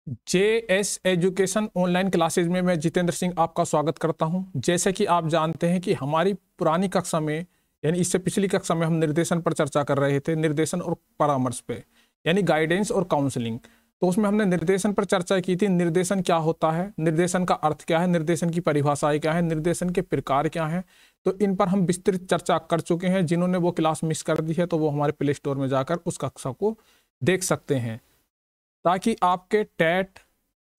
JS education online classes में मैं जितेंद्र सिंह आपका स्वागत करता हूं। जैसे कि आप जानते हैं कि हमारी पुरानी कक्षा में यानी इससे पिछली कक्षा में हम निर्देशन पर चर्चा कर रहे थे, निर्देशन और परामर्श पे, यानी गाइडेंस और काउंसलिंग। तो उसमें हमने निर्देशन पर चर्चा की थी। निर्देशन क्या होता है, निर्देशन का अर्थ क्या है, निर्देशन की परिभाषाएं क्या है, निर्देशन के प्रकार क्या हैं। तो इन पर हम विस्तृत चर्चा कर चुके हैं। जिन्होंने वो क्लास मिस कर दी है तो वो हमारे प्ले स्टोर में जाकर उस कक्षा को देख सकते हैं, ताकि आपके TET,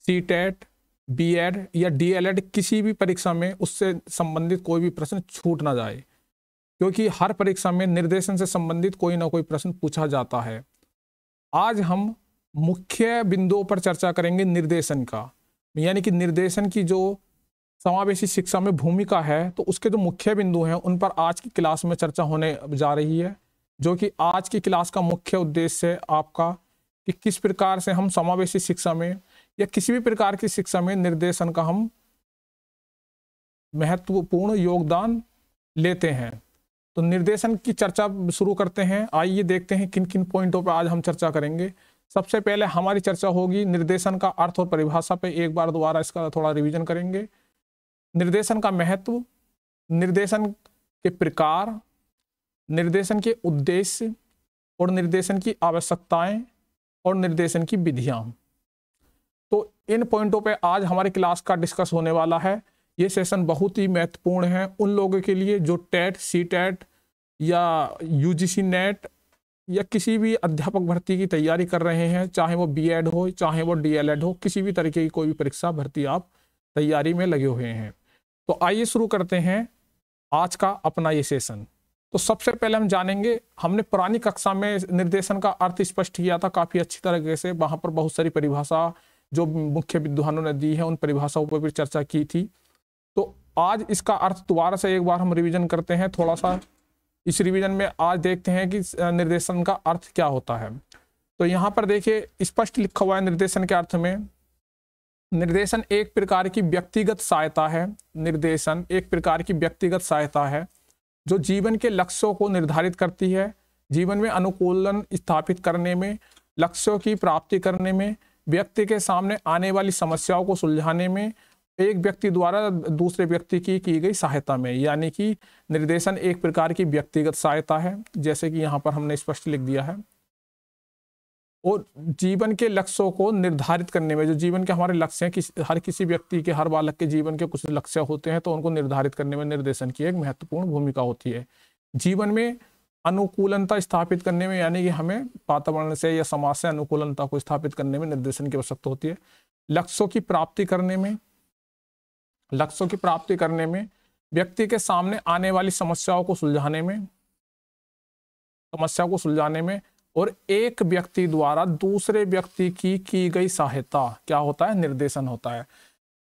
C TET, B Ed या डी एल एड किसी भी परीक्षा में उससे संबंधित कोई भी प्रश्न छूट ना जाए, क्योंकि हर परीक्षा में निर्देशन से संबंधित कोई ना कोई प्रश्न पूछा जाता है। आज हम मुख्य बिंदुओं पर चर्चा करेंगे निर्देशन का, यानी कि निर्देशन की जो समावेशी शिक्षा में भूमिका है, तो उसके जो मुख्य बिंदु हैं उन पर आज की क्लास में चर्चा होने जा रही है। जो कि आज की क्लास का मुख्य उद्देश्य है आपका कि किस प्रकार से हम समावेशी शिक्षा में या किसी भी प्रकार की शिक्षा में निर्देशन का हम महत्वपूर्ण योगदान लेते हैं। तो निर्देशन की चर्चा शुरू करते हैं। आइए देखते हैं किन किन पॉइंटों पर आज हम चर्चा करेंगे। सबसे पहले हमारी चर्चा होगी निर्देशन का अर्थ और परिभाषा पे। एक बार दोबारा इसका थोड़ा रिवीजन करेंगे। निर्देशन का महत्व, निर्देशन के प्रकार, निर्देशन के उद्देश्य और निर्देशन की आवश्यकताएं और निर्देशन की विधियां। तो इन पॉइंटों पे आज हमारी क्लास का डिस्कस होने वाला है। ये सेशन बहुत ही महत्वपूर्ण है उन लोगों के लिए जो टेट, सी टेट या यूजीसी नेट या किसी भी अध्यापक भर्ती की तैयारी कर रहे हैं, चाहे वो बी एड हो, चाहे वो डी एल एड हो, किसी भी तरीके की कोई भी परीक्षा भर्ती आप तैयारी में लगे हुए हैं। तो आइए शुरू करते हैं आज का अपना ये सेशन। तो सबसे पहले हम जानेंगे, हमने पुरानी कक्षा में निर्देशन का अर्थ स्पष्ट किया था काफी अच्छी तरीके से। वहां पर बहुत सारी परिभाषा जो मुख्य विद्वानों ने दी है उन परिभाषाओं पर भी चर्चा की थी। तो आज इसका अर्थ दोबारा से एक बार हम रिवीजन करते हैं थोड़ा सा। इस रिवीजन में आज देखते हैं कि निर्देशन का अर्थ क्या होता है। तो यहाँ पर देखिए स्पष्ट लिखा हुआ है निर्देशन के अर्थ में, निर्देशन एक प्रकार की व्यक्तिगत सहायता है। निर्देशन एक प्रकार की व्यक्तिगत सहायता है जो जीवन के लक्ष्यों को निर्धारित करती है, जीवन में अनुकूलन स्थापित करने में, लक्ष्यों की प्राप्ति करने में, व्यक्ति के सामने आने वाली समस्याओं को सुलझाने में, एक व्यक्ति द्वारा दूसरे व्यक्ति की गई सहायता में। यानी कि निर्देशन एक प्रकार की व्यक्तिगत सहायता है, जैसे कि यहाँ पर हमने स्पष्ट लिख दिया है। और जीवन के लक्ष्यों को निर्धारित करने में, जो जीवन के हमारे लक्ष्य हैं, हर किसी व्यक्ति के, हर बालक के जीवन के कुछ लक्ष्य होते हैं, तो उनको निर्धारित करने में निर्देशन की एक महत्वपूर्ण भूमिका होती है। जीवन में अनुकूलनता स्थापित करने में, यानी कि हमें वातावरण से या समाज से अनुकूलनता को स्थापित करने में निर्देशन की आवश्यकता होती है। लक्ष्यों की प्राप्ति करने में, लक्ष्यों की प्राप्ति करने में, व्यक्ति के सामने आने वाली समस्याओं को सुलझाने में, समस्या को सुलझाने में, और एक व्यक्ति द्वारा दूसरे व्यक्ति की गई सहायता क्या होता है, निर्देशन होता है।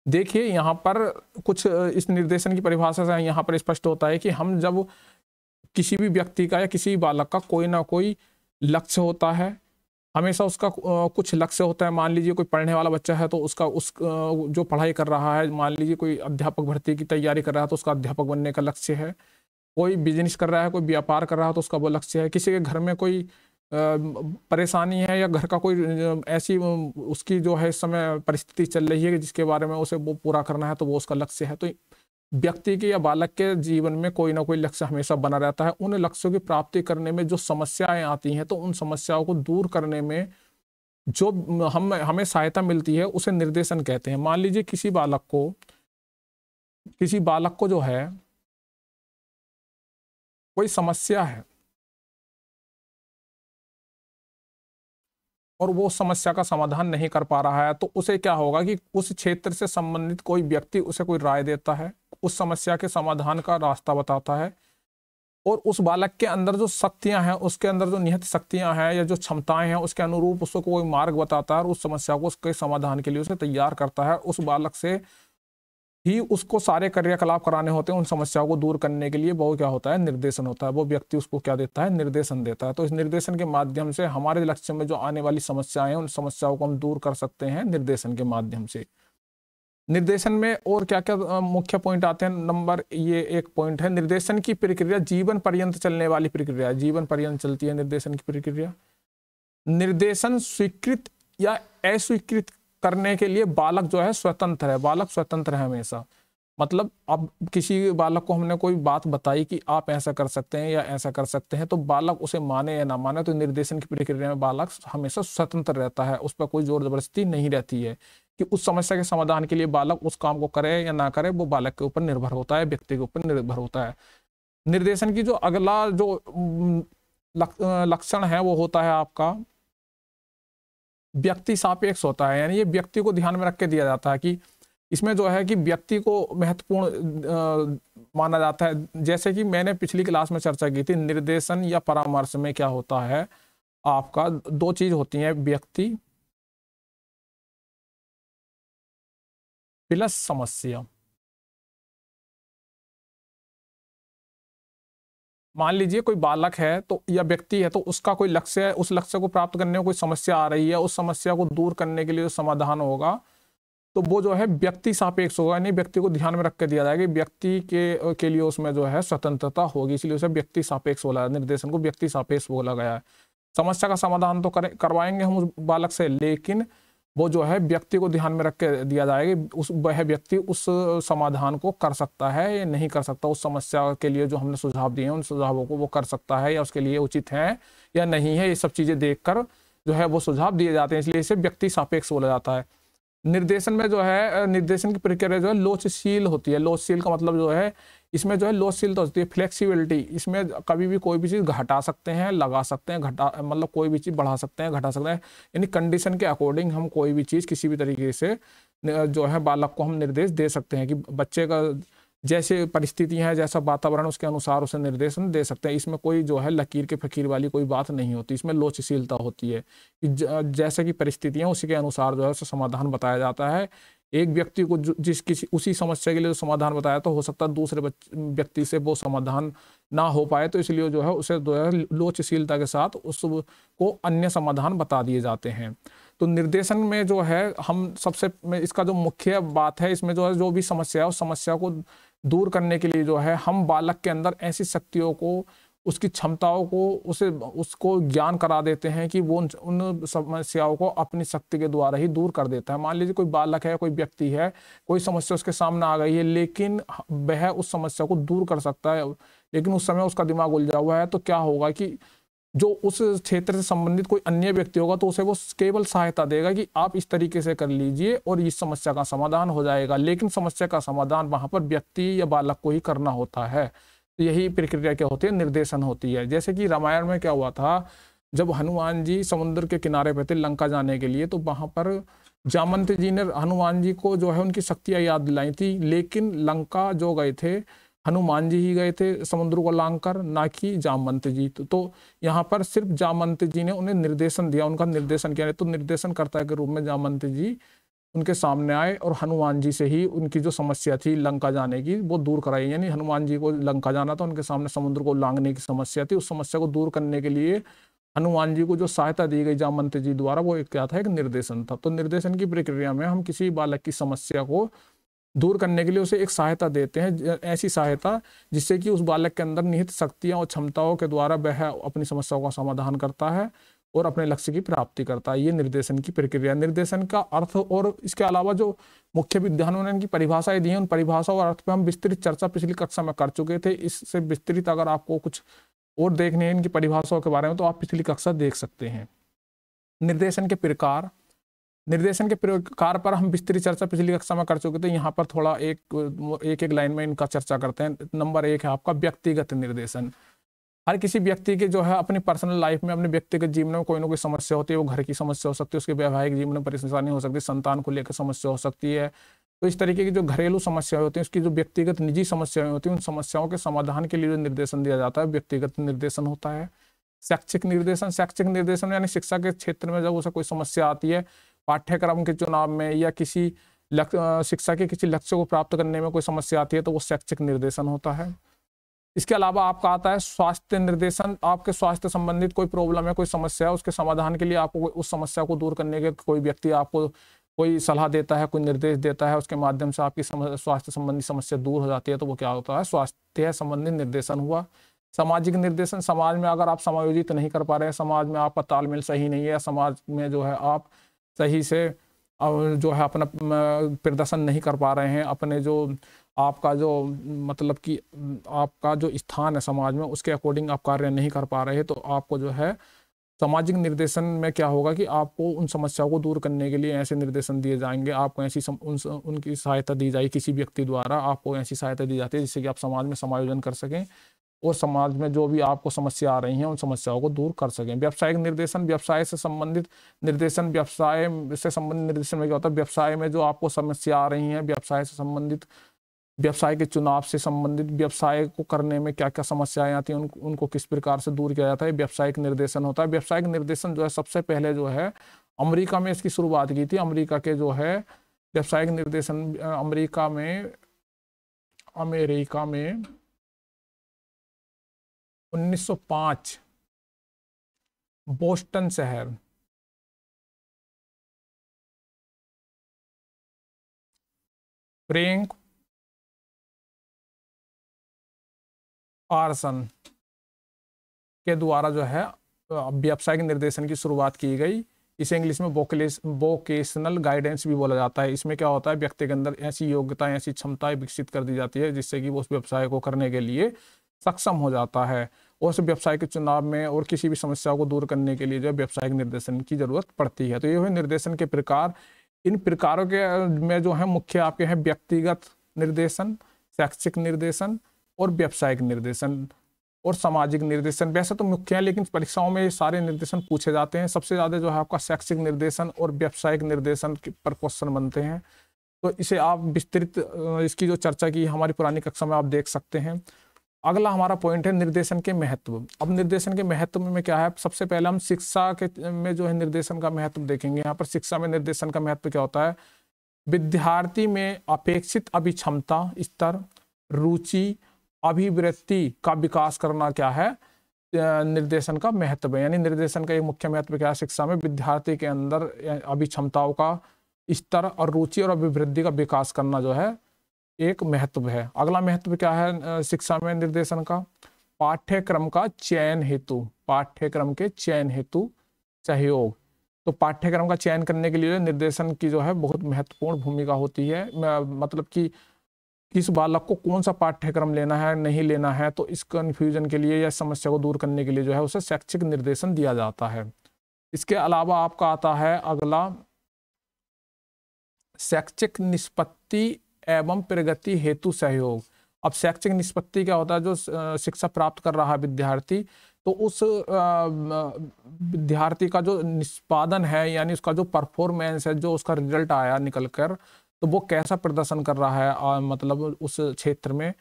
देखिए यहाँ पर कुछ इस निर्देशन की परिभाषा से यहाँ पर स्पष्ट होता है कि हम जब किसी भी व्यक्ति का या किसी बालक का कोई ना कोई लक्ष्य होता है, हमेशा उसका कुछ लक्ष्य होता है। मान लीजिए कोई पढ़ने वाला बच्चा है तो उसका जो पढ़ाई कर रहा है, मान लीजिए कोई अध्यापक भर्ती की तैयारी कर रहा है तो उसका अध्यापक बनने का लक्ष्य है। कोई बिजनेस कर रहा है, कोई व्यापार कर रहा है तो उसका वो लक्ष्य है। किसी के घर में कोई परेशानी है या घर का कोई ऐसी उसकी जो है इस समय परिस्थिति चल रही है जिसके बारे में उसे वो पूरा करना है, तो वो उसका लक्ष्य है। तो व्यक्ति के या बालक के जीवन में कोई ना कोई लक्ष्य हमेशा बना रहता है। उन लक्ष्यों की प्राप्ति करने में जो समस्याएं आती हैं, तो उन समस्याओं को दूर करने में जो हमें सहायता मिलती है उसे निर्देशन कहते हैं। मान लीजिए किसी बालक को जो है कोई समस्या है और वो समस्या का समाधान नहीं कर पा रहा है, तो उसे क्या होगा कि उस क्षेत्र से संबंधित कोई व्यक्ति उसे कोई राय देता है, उस समस्या के समाधान का रास्ता बताता है, और उस बालक के अंदर जो शक्तियां हैं, उसके अंदर जो निहित शक्तियां हैं या जो क्षमताएं हैं, उसके अनुरूप उसको कोई मार्ग बताता है और उस समस्या को उसके समाधान के लिए उसे तैयार करता है। उस बालक से ही उसको सारे क्रियाकलाप कराने होते हैं उन समस्याओं को दूर करने के लिए। वो क्या होता है, निर्देशन होता है। वो व्यक्ति उसको क्या देता है, निर्देशन देता है। तो इस निर्देशन के माध्यम से हमारे लक्ष्य में जो आने वाली समस्याएं हैं उन समस्याओं को हम दूर कर सकते हैं निर्देशन के माध्यम से। निर्देशन में और क्या क्या मुख्य पॉइंट आते हैं। नंबर ये एक पॉइंट है, निर्देशन की प्रक्रिया जीवन पर्यंत चलने वाली प्रक्रिया। जीवन पर्यंत चलती है निर्देशन की प्रक्रिया। निर्देशन स्वीकृत या अस्वीकृत करने के लिए बालक जो है स्वतंत्र है, बालक स्वतंत्र है हमेशा। मतलब अब किसी बालक को हमने कोई बात बताई कि आप ऐसा कर सकते हैं या ऐसा कर सकते हैं, तो बालक उसे माने या ना माने, तो निर्देशन की प्रक्रिया में बालक हमेशा स्वतंत्र रहता है, उस पर कोई जोर जबरदस्ती नहीं रहती है कि उस समस्या के समाधान के लिए बालक उस काम को करे या ना करे, वो बालक के ऊपर निर्भर होता है, व्यक्ति के ऊपर निर्भर होता है। निर्देशन की जो अगला जो लक्षण है वो होता है आपका व्यक्ति सापेक्ष होता है, यानी ये व्यक्ति को ध्यान में रख के दिया जाता है कि इसमें जो है कि व्यक्ति को महत्वपूर्ण माना जाता है। जैसे कि मैंने पिछली क्लास में चर्चा की थी, निर्देशन या परामर्श में क्या होता है, आपका दो चीज होती है, व्यक्ति प्लस समस्या। मान लीजिए कोई बालक है तो या व्यक्ति है, तो उसका कोई लक्ष्य है, उस लक्ष्य को प्राप्त करने में कोई समस्या आ रही है, उस समस्या को दूर करने के लिए जो समाधान होगा तो वो जो है व्यक्ति सापेक्ष होगा, यानी व्यक्ति को ध्यान में रख के दिया जाएगा कि व्यक्ति के लिए उसमें जो है स्वतंत्रता होगी, इसलिए उसे व्यक्ति सापेक्ष बोला, निर्देशन को व्यक्ति सापेक्ष बोला गया है। समस्या का समाधान तो करवाएंगे हम उस बालक से, लेकिन वो जो है व्यक्ति को ध्यान में रख के दिया जाएगा, वह व्यक्ति उस समाधान को कर सकता है या नहीं कर सकता, उस समस्या के लिए जो हमने सुझाव दिए हैं उन सुझावों को वो कर सकता है या उसके लिए उचित है या नहीं है, ये सब चीजें देखकर जो है वो सुझाव दिए जाते हैं, इसलिए इसे व्यक्ति सापेक्ष बोला जाता है। निर्देशन में जो है निर्देशन की प्रक्रिया जो है लोचशील होती है। लोचशील का मतलब जो है इसमें जो है लोचशीलता होती है, फ्लेक्सिबिलिटी, इसमें कभी भी कोई भी चीज़ घटा सकते हैं, लगा सकते हैं, घटा मतलब कोई भी चीज़ बढ़ा सकते हैं, घटा सकते हैं, यानी कंडीशन के अकॉर्डिंग हम कोई भी चीज़ किसी भी तरीके से जो है बालक को हम निर्देश दे सकते हैं कि बच्चे का जैसे परिस्थितियां हैं, जैसा वातावरण, उसके अनुसार उसे निर्देशन दे सकते हैं। इसमें कोई जो है लकीर के फकीर वाली कोई बात नहीं होती, इसमें लोचशीलता होती है कि जैसे कि परिस्थितियां उसी के अनुसार जो है उसे समाधान बताया जाता है। एक व्यक्ति को जिस किसी उसी समस्या के लिए जो समाधान बताया तो हो सकता है दूसरे व्यक्ति से वो समाधान ना हो पाए, तो इसलिए जो है उसे जो है लोचशीलता के साथ उसको अन्य समाधान बता दिए जाते हैं। तो निर्देशन में जो है हम सबसे इसका जो मुख्य बात है, इसमें जो है जो भी समस्या है उस समस्या को दूर करने के लिए जो है हम बालक के अंदर ऐसी शक्तियों को, उसकी क्षमताओं को, उसको ज्ञान करा देते हैं कि वो उन समस्याओं को अपनी शक्ति के द्वारा ही दूर कर देता है। मान लीजिए कोई बालक है, कोई व्यक्ति है, कोई समस्या उसके सामने आ गई है, लेकिन वह उस समस्या को दूर कर सकता है, लेकिन उस समय उसका दिमाग उलझा हुआ है, तो क्या होगा कि जो उस क्षेत्र से संबंधित कोई अन्य व्यक्ति होगा तो उसे वो केवल सहायता देगा कि आप इस तरीके से कर लीजिए और इस समस्या का समाधान हो जाएगा, लेकिन समस्या का समाधान वहां पर व्यक्ति या बालक को ही करना होता है। तो यही प्रक्रिया क्या होती है, निर्देशन होती है। जैसे कि रामायण में क्या हुआ था, जब हनुमान जी समुद्र के किनारे पे थे लंका जाने के लिए, तो वहां पर जामवंत जी ने हनुमान जी को जो है उनकी शक्तियां याद दिलाई थी, लेकिन लंका जो गए थे हनुमान जी ही गए थे समुद्र को लांघकर, ना कि जामवंत जी। तो यहाँ पर सिर्फ जामवंत जी ने उन्हें निर्देशन दिया, उनका निर्देशन किया, तो निर्देशनकर्ता के रूप में जामवंत जी उनके सामने आए और हनुमान जी से ही उनकी जो समस्या थी लंका जाने की वो दूर कराई। यानी हनुमान जी को लंका जाना था, उनके सामने समुद्र को लांघने की समस्या थी, उस समस्या को दूर करने के लिए हनुमान जी को जो सहायता दी गई जामवंत जी द्वारा वो एक क्या था, एक निर्देशन था। तो निर्देशन की प्रक्रिया में हम किसी बालक की समस्या को दूर करने के लिए उसे एक सहायता देते हैं, ऐसी सहायता जिससे कि उस बालक के अंदर निहित शक्तियां और क्षमताओं के द्वारा वह अपनी समस्याओं का समाधान करता है और अपने लक्ष्य की प्राप्ति करता है। ये निर्देशन की प्रक्रिया। निर्देशन का अर्थ और इसके अलावा जो मुख्य विद्वानों ने इनकी परिभाषाएं दी हैं, उन परिभाषा और अर्थ पर हम विस्तृत चर्चा पिछली कक्षा में कर चुके थे। इससे विस्तृत अगर आपको कुछ और देखने हैं इनकी परिभाषाओं के बारे में तो आप पिछली कक्षा देख सकते हैं। निर्देशन के प्रकार, निर्देशन के प्रकार पर हम विस्तृत चर्चा पिछली कक्षा में कर चुके थे। यहाँ पर थोड़ा एक लाइन में इनका चर्चा करते हैं। नंबर 1 है आपका व्यक्तिगत निर्देशन। हर किसी व्यक्ति के जो है अपनी पर्सनल लाइफ में, अपने व्यक्तिगत जीवन में कोई ना कोई समस्या होती है। वो घर की समस्या हो सकती है, उसके वैवाहिक जीवन में परेशानी हो सकती है, संतान को लेकर समस्या हो सकती है। तो इस तरीके की जो घरेलू समस्याएं होती हैं, उसकी जो व्यक्तिगत निजी समस्याएं होती हैं, उन समस्याओं के समाधान के लिए जो निर्देशन दिया जाता है व्यक्तिगत निर्देशन होता है। शैक्षिक निर्देशन, शैक्षिक निर्देशन यानी शिक्षा के क्षेत्र में जब उसे कोई समस्या आती है, पाठ्यक्रम के चुनाव में या किसी शिक्षा के किसी लक्ष्य को प्राप्त करने में कोई समस्या आती है तो वो शैक्षिक निर्देशन होता है। इसके अलावा आपका आता है स्वास्थ्य निर्देशन। आपके स्वास्थ्य संबंधित कोई प्रॉब्लम है, कोई समस्या है, उसके समाधान के लिए आपको उस समस्या को दूर करने के कोई व्यक्ति आपको कोई सलाह देता है, कोई निर्देश देता है, उसके माध्यम से आपकी स्वास्थ्य संबंधी समस्या दूर हो जाती है, तो वो क्या होता है, स्वास्थ्य संबंधित निर्देशन हुआ। सामाजिक निर्देशन, समाज में अगर आप समायोजित नहीं कर पा रहे हैं, समाज में आपका तालमेल सही नहीं है, समाज में जो है आप सही से जो है अपना प्रदर्शन नहीं कर पा रहे हैं, अपने जो आपका जो मतलब कि आपका जो स्थान है समाज में उसके अकॉर्डिंग आप कार्य नहीं कर पा रहे हैं, तो आपको जो है सामाजिक निर्देशन में क्या होगा कि आपको उन समस्याओं को दूर करने के लिए ऐसे निर्देशन दिए जाएंगे, आपको ऐसी उनकी सहायता दी जाएगी, किसी व्यक्ति द्वारा आपको ऐसी सहायता दी जाती है जिससे कि आप समाज में समायोजन कर सकें और समाज में जो भी आपको समस्या आ रही हैं उन समस्याओं को दूर कर सकें। व्यावसायिक निर्देशन, व्यवसाय से संबंधित निर्देशन, व्यवसाय से संबंधित निर्देशन में क्या होता है, व्यवसाय में जो आपको समस्या आ रही हैं, व्यवसाय से संबंधित, व्यवसाय के चुनाव से संबंधित, व्यवसाय को करने में क्या क्या समस्याएं आती हैं उनको किस प्रकार से दूर किया जाता है, व्यावसायिक निर्देशन होता है। व्यावसायिक निर्देशन जो है सबसे पहले जो है अमेरिका में इसकी शुरुआत की थी। अमेरिका के जो है व्यावसायिक निर्देशन अमेरिका में 1905 बोस्टन शहर फ्रैंक आर्सन के द्वारा जो है व्यावसायिक निर्देशन की शुरुआत की गई। इसे इंग्लिश में वोकेशनल गाइडेंस भी बोला जाता है। इसमें क्या होता है, व्यक्ति के अंदर ऐसी योग्यताएं, ऐसी क्षमताएं विकसित कर दी जाती है जिससे कि वो उस व्यवसाय को करने के लिए सक्षम हो जाता है और उस व्यवसाय के चुनाव में और किसी भी समस्या को दूर करने के लिए जो है व्यावसायिक निर्देशन की जरूरत पड़ती है। तो ये हुए निर्देशन के प्रकार। इन प्रकारों के में जो है मुख्य आपके हैं व्यक्तिगत निर्देशन, शैक्षिक निर्देशन और व्यावसायिक निर्देशन और सामाजिक निर्देशन। वैसे तो मुख्य है लेकिन परीक्षाओं में ये सारे निर्देशन पूछे जाते हैं। सबसे ज़्यादा जो है आपका शैक्षिक निर्देशन और व्यावसायिक निर्देशन पर क्वेश्चन बनते हैं, तो इसे आप विस्तृत इसकी जो चर्चा की हमारी पुरानी कक्षा में आप देख सकते हैं। अगला हमारा पॉइंट है निर्देशन के महत्व। अब निर्देशन के महत्व में क्या है, सबसे पहले हम शिक्षा के में जो है निर्देशन का महत्व देखेंगे। यहाँ पर शिक्षा में निर्देशन का महत्व क्या होता है, विद्यार्थी में अपेक्षित अभिक्षमता स्तर, रुचि, अभिवृत्ति का विकास करना क्या है निर्देशन का महत्व है। यानी निर्देशन का एक मुख्य महत्व क्या है, शिक्षा में विद्यार्थी के अंदर अभिक्षमताओं का स्तर और रुचि और अभिवृद्धि का विकास करना जो है एक महत्व है। अगला महत्व क्या है शिक्षा में निर्देशन का, पाठ्यक्रम का चयन हेतु, पाठ्यक्रम के चयन हेतु सहयोग। तो पाठ्यक्रम का चयन करने के लिए निर्देशन की जो है बहुत महत्वपूर्ण भूमिका होती है। मतलब कि किस बालक को कौन सा पाठ्यक्रम लेना है नहीं लेना है, तो इस कन्फ्यूजन के लिए या समस्या को दूर करने के लिए जो है उसे शैक्षिक निर्देशन दिया जाता है। इसके अलावा आपका आता है अगला शैक्षिक निष्पत्ति एवं प्रगति हेतु सहयोग। अब शैक्षिक निष्पत्ति क्या होता है, जो शिक्षा प्राप्त कर रहा है विद्यार्थी, तो उस विद्यार्थी का जो निष्पादन है यानी उसका जो परफॉर्मेंस है, जो उसका रिजल्ट आया निकल कर, तो वो कैसा प्रदर्शन कर रहा है मतलब उस क्षेत्र में,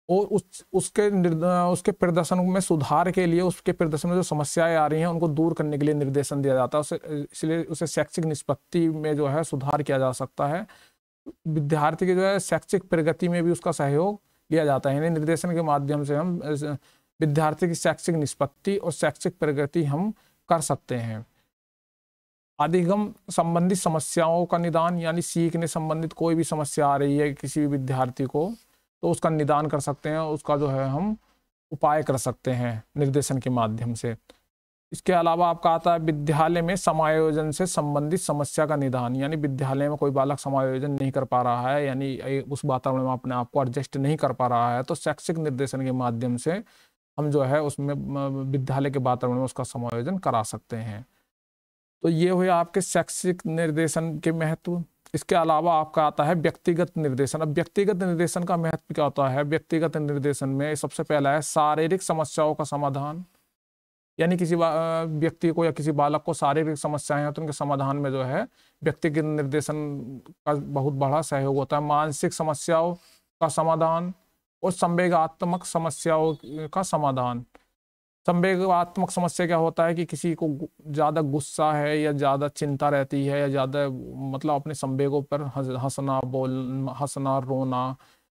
और उसके प्रदर्शन में सुधार के लिए, उसके प्रदर्शन में जो समस्याएं आ रही हैं उनको दूर करने के लिए निर्देशन दिया जाता है। इसलिए उसे शैक्षिक निष्पत्ति में जो है सुधार किया जा सकता है। विद्यार्थी की जो है शैक्षिक प्रगति में भी उसका सहयोग लिया जाता है। यानी निर्देशन के माध्यम से हम विद्यार्थी की शैक्षिक निष्पत्ति और शैक्षिक प्रगति हम कर सकते हैं। अधिगम संबंधित समस्याओं का निदान, यानी सीखने संबंधित कोई भी समस्या आ रही है किसी भी विद्यार्थी को, तो उसका निदान कर सकते हैं, उसका जो है हम उपाय कर सकते हैं निर्देशन के माध्यम से। इसके अलावा आपका आता है विद्यालय में समायोजन से संबंधित समस्या का निदान। यानी विद्यालय में कोई बालक समायोजन नहीं कर पा रहा है, यानी उस वातावरण में अपने आप को एडजस्ट नहीं कर पा रहा है, तो शैक्षिक निर्देशन के माध्यम से हम जो है उसमें विद्यालय के वातावरण में उसका समायोजन करा सकते हैं। तो ये हुए आपके शैक्षिक निर्देशन के महत्व। इसके अलावा आपका आता है व्यक्तिगत निर्देशन। अब व्यक्तिगत निर्देशन का महत्व क्या होता है, व्यक्तिगत निर्देशन में सबसे पहला है शारीरिक समस्याओं का समाधान। यानी किसी व्यक्ति को या किसी बालक को शारीरिक समस्याएं हैं तो उनके समाधान में जो है व्यक्तिगत निर्देशन का बहुत बड़ा सहयोग होता है। मानसिक समस्याओं का समाधान और संवेगात्मक समस्याओं का समाधान। संवेगात्मक समस्या क्या होता है कि किसी को ज़्यादा गुस्सा है या ज़्यादा चिंता रहती है या ज़्यादा मतलब अपने संवेगों पर हंसना, रोना